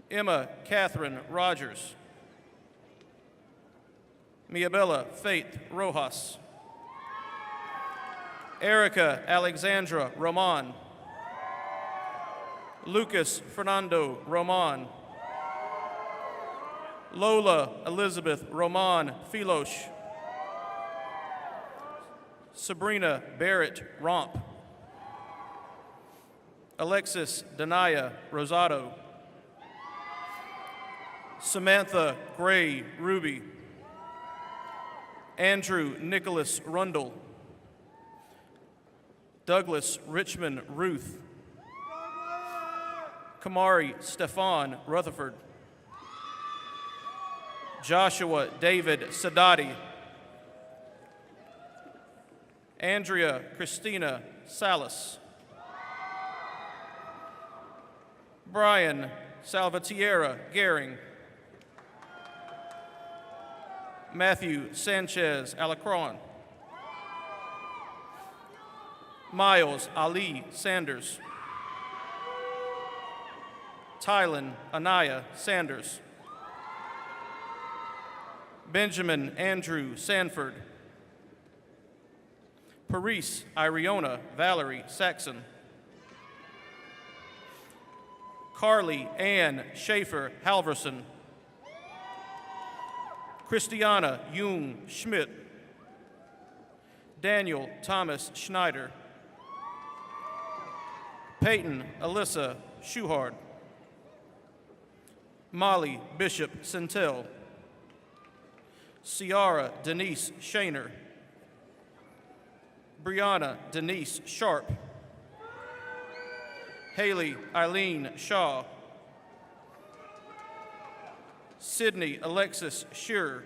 Emma Catherine Rogers. Miabella Faith Rojas. Erica Alexandra Roman. Lucas Fernando Roman. Lola Elizabeth Roman Filosh. Sabrina Barrett Romp. Alexis Danaya Rosado. Samantha Gray Ruby. Andrew Nicholas Rundle. Douglas Richmond Ruth. Kamari Stefan Rutherford. Joshua David Sadati. Andrea Christina Salas. Brian Salvatierra Gehring. Matthew Sanchez Alacron. Miles Ali Sanders. Tylen Anaya Sanders. Benjamin Andrew Sanford. Paris Iriona Valerie Saxon. Carly Ann Schaefer Halverson. Christiana Jung Schmidt. Daniel Thomas Schneider. Peyton Alyssa Schuhard. Molly Bishop Centel. Ciara Denise Shaner. Brianna Denise Sharp. Haley Eileen Shaw. Sydney Alexis Shearer.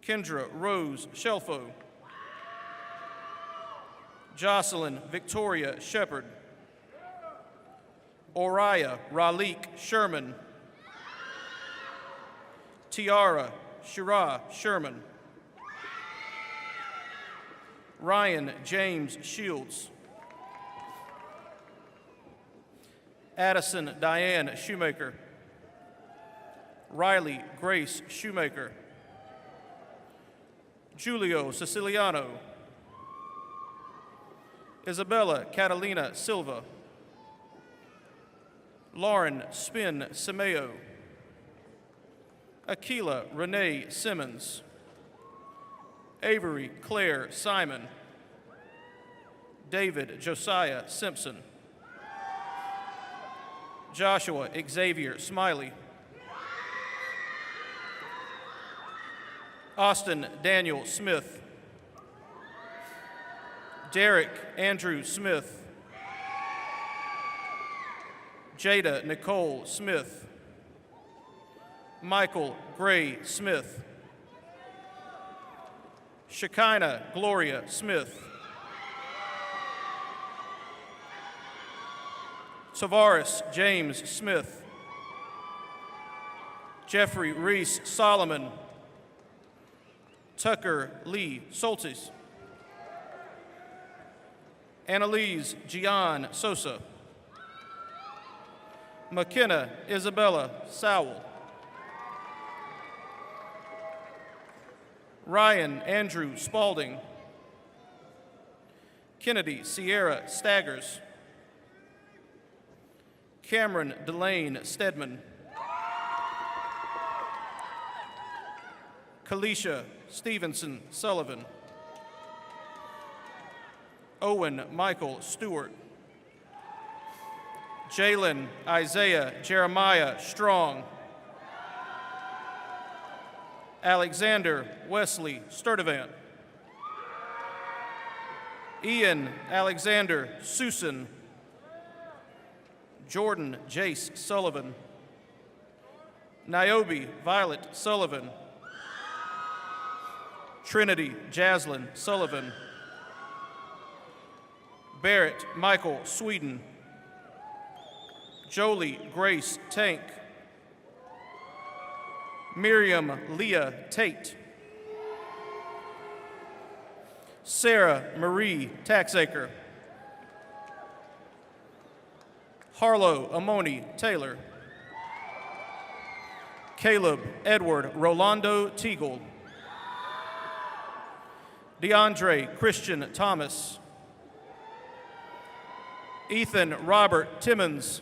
Kendra Rose Shelfo. Jocelyn Victoria Shepard. Oriah Ralik Sherman. Tiara Shira Sherman. Ryan James Shields. Addison Diane Shoemaker. Riley Grace Shoemaker. Julio Siciliano. Isabella Catalina Silva. Lauren Spin Simeo. Aquila Renee Simmons. Avery Claire Simon. David Josiah Simpson. Joshua Xavier Smiley. Austin Daniel Smith. Derek Andrew Smith. Jada Nicole Smith. Michael Gray Smith. Shekinah Gloria Smith. Tavares James Smith. Jeffrey Reese Solomon. Tucker Lee Soltis. Annalise Gian Sosa. McKenna Isabella Sowell. Ryan Andrew Spalding. Kennedy Sierra Staggers. Cameron Delane Stedman. Kalisha Stevenson Sullivan. Owen Michael Stewart. Jalen Isaiah Jeremiah Strong. Alexander Wesley Sturdivant. Ian Alexander Susan. Jordan Jace Sullivan. Niobe Violet Sullivan. Trinity Jaslyn Sullivan. Barrett Michael Sweden. Jolie Grace Tank. Miriam Leah Tate. Sarah Marie Taxacre. Harlow Amoni Taylor. Caleb Edward Rolando Teagle. DeAndre Christian Thomas. Ethan Robert Timmons.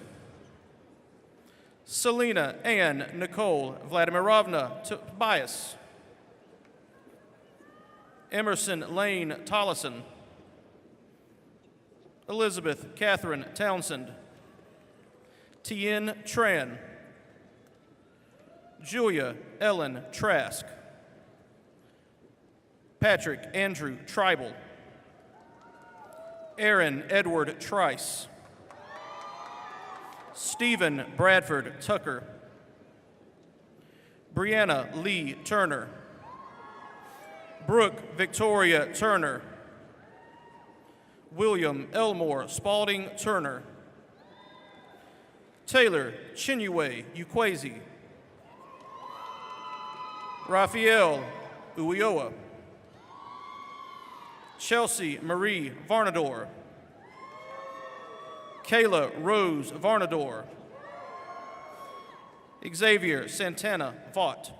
Selena Ann Nicole Vladimirovna Tobias. Emerson Lane Tollison. Elizabeth Catherine Townsend. Tien Tran. Julia Ellen Trask. Patrick Andrew Tribal. Aaron Edward Trice. Stephen Bradford Tucker. Brianna Lee Turner. Brooke Victoria Turner. William Elmore Spalding Turner. Taylor Chinue Ukwezi. Raphael Uyoa. Chelsea Marie Varnador. Kayla Rose Varnador. Xavier Santana Vaught.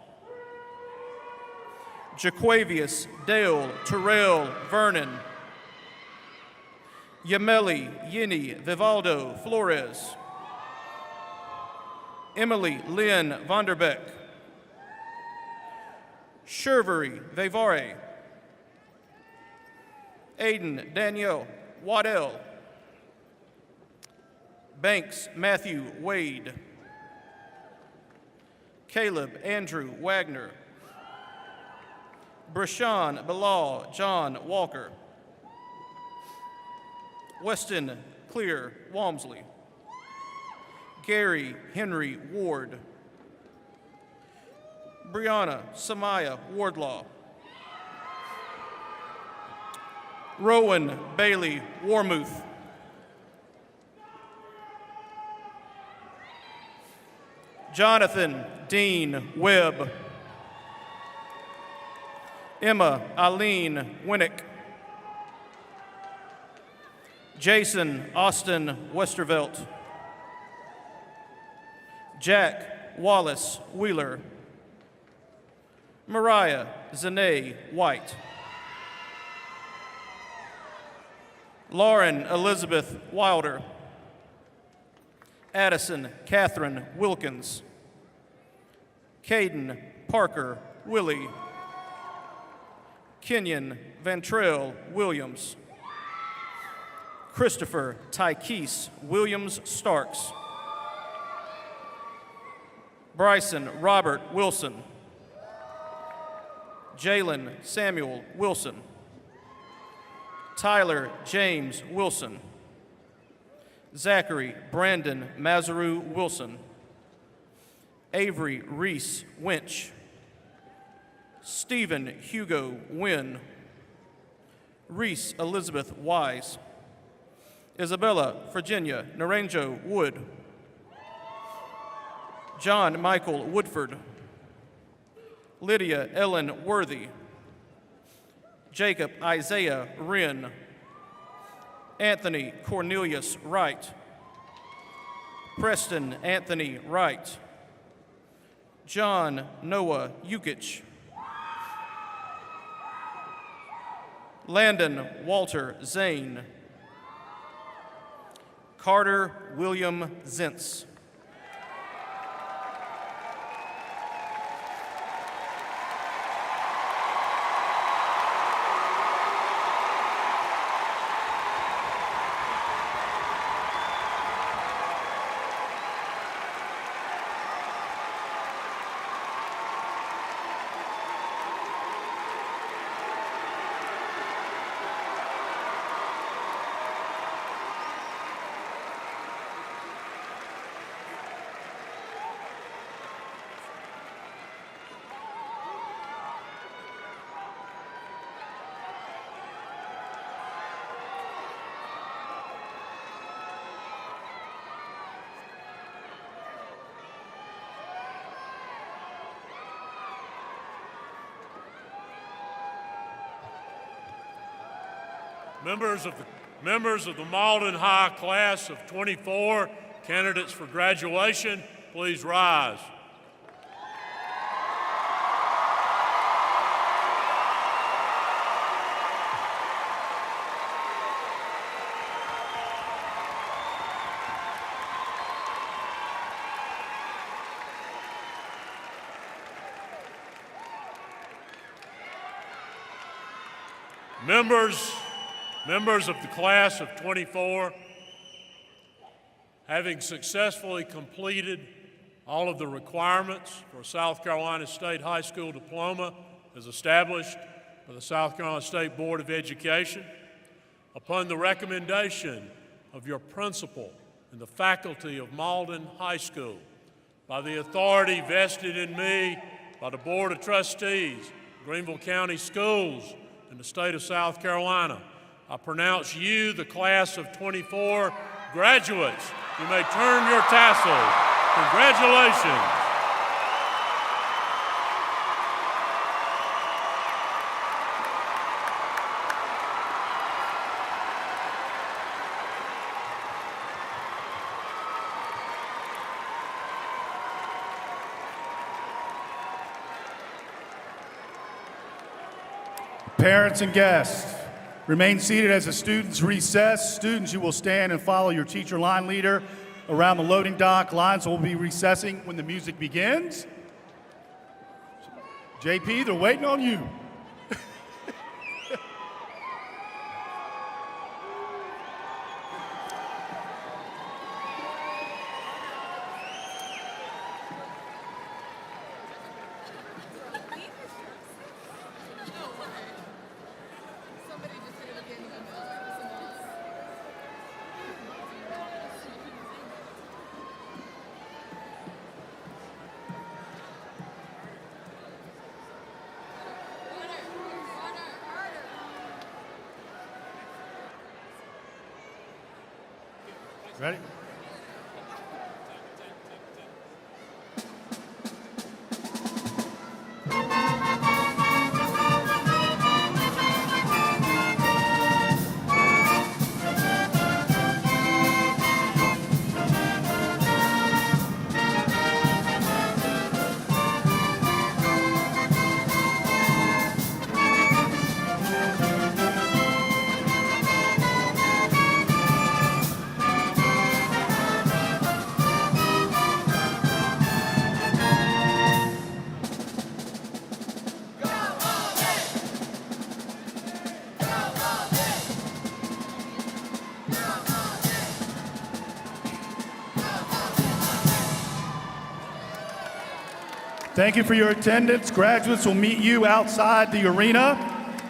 Jaquavius Dale Terrell Vernon. Yameli Yini Vivaldo Flores. Emily Lynn Vonderbeck. Shervery Vevare. Aiden Danielle Waddell. Banks Matthew Wade. Caleb Andrew Wagner. Brashawn Bilal John Walker. Weston Clear Walmsley. Gary Henry Ward. Brianna Samaya Wardlaw. Rowan Bailey Warmuth. Jonathan Dean Webb. Emma Aline Winnick. Jason Austin Westervelt. Jack Wallace Wheeler. Mariah Zanae White. Lauren Elizabeth Wilder. Addison Catherine Wilkins. Caden Parker Willie. Kenyon Ventrell Williams. Christopher Tykees Williams Starks. Bryson Robert Wilson. Jalen Samuel Wilson. Tyler James Wilson. Zachary Brandon Mazaru Wilson. Avery Reese Winch. Stephen Hugo Wynn. Reese Elizabeth Wise. Isabella Virginia Naranjo Wood. John Michael Woodford. Lydia Ellen Worthy. Jacob Isaiah Wren. Anthony Cornelius Wright. Preston Anthony Wright. John Noah Yukich. Landon Walter Zane. Carter William Zintz. Members of the Mauldin High class of 24, candidates for graduation, please rise. Members of the class of 24, having successfully completed all of the requirements for a South Carolina State High School diploma as established by the South Carolina State Board of Education, upon the recommendation of your principal and the faculty of Mauldin High School, by the authority vested in me by the Board of Trustees, Greenville County Schools, in the state of South Carolina, I pronounce you, the class of 24 graduates. You may turn your tassels. Congratulations. Parents and guests, remain seated as the students recess. Students, you will stand and follow your teacher line leader around the loading dock. Lines will be recessing when the music begins. JP, they're waiting on you. Ready? Thank you for your attendance. Graduates will meet you outside the arena.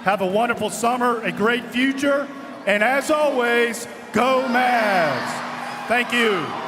Have a wonderful summer, a great future, and as always, go Mavs. Thank you.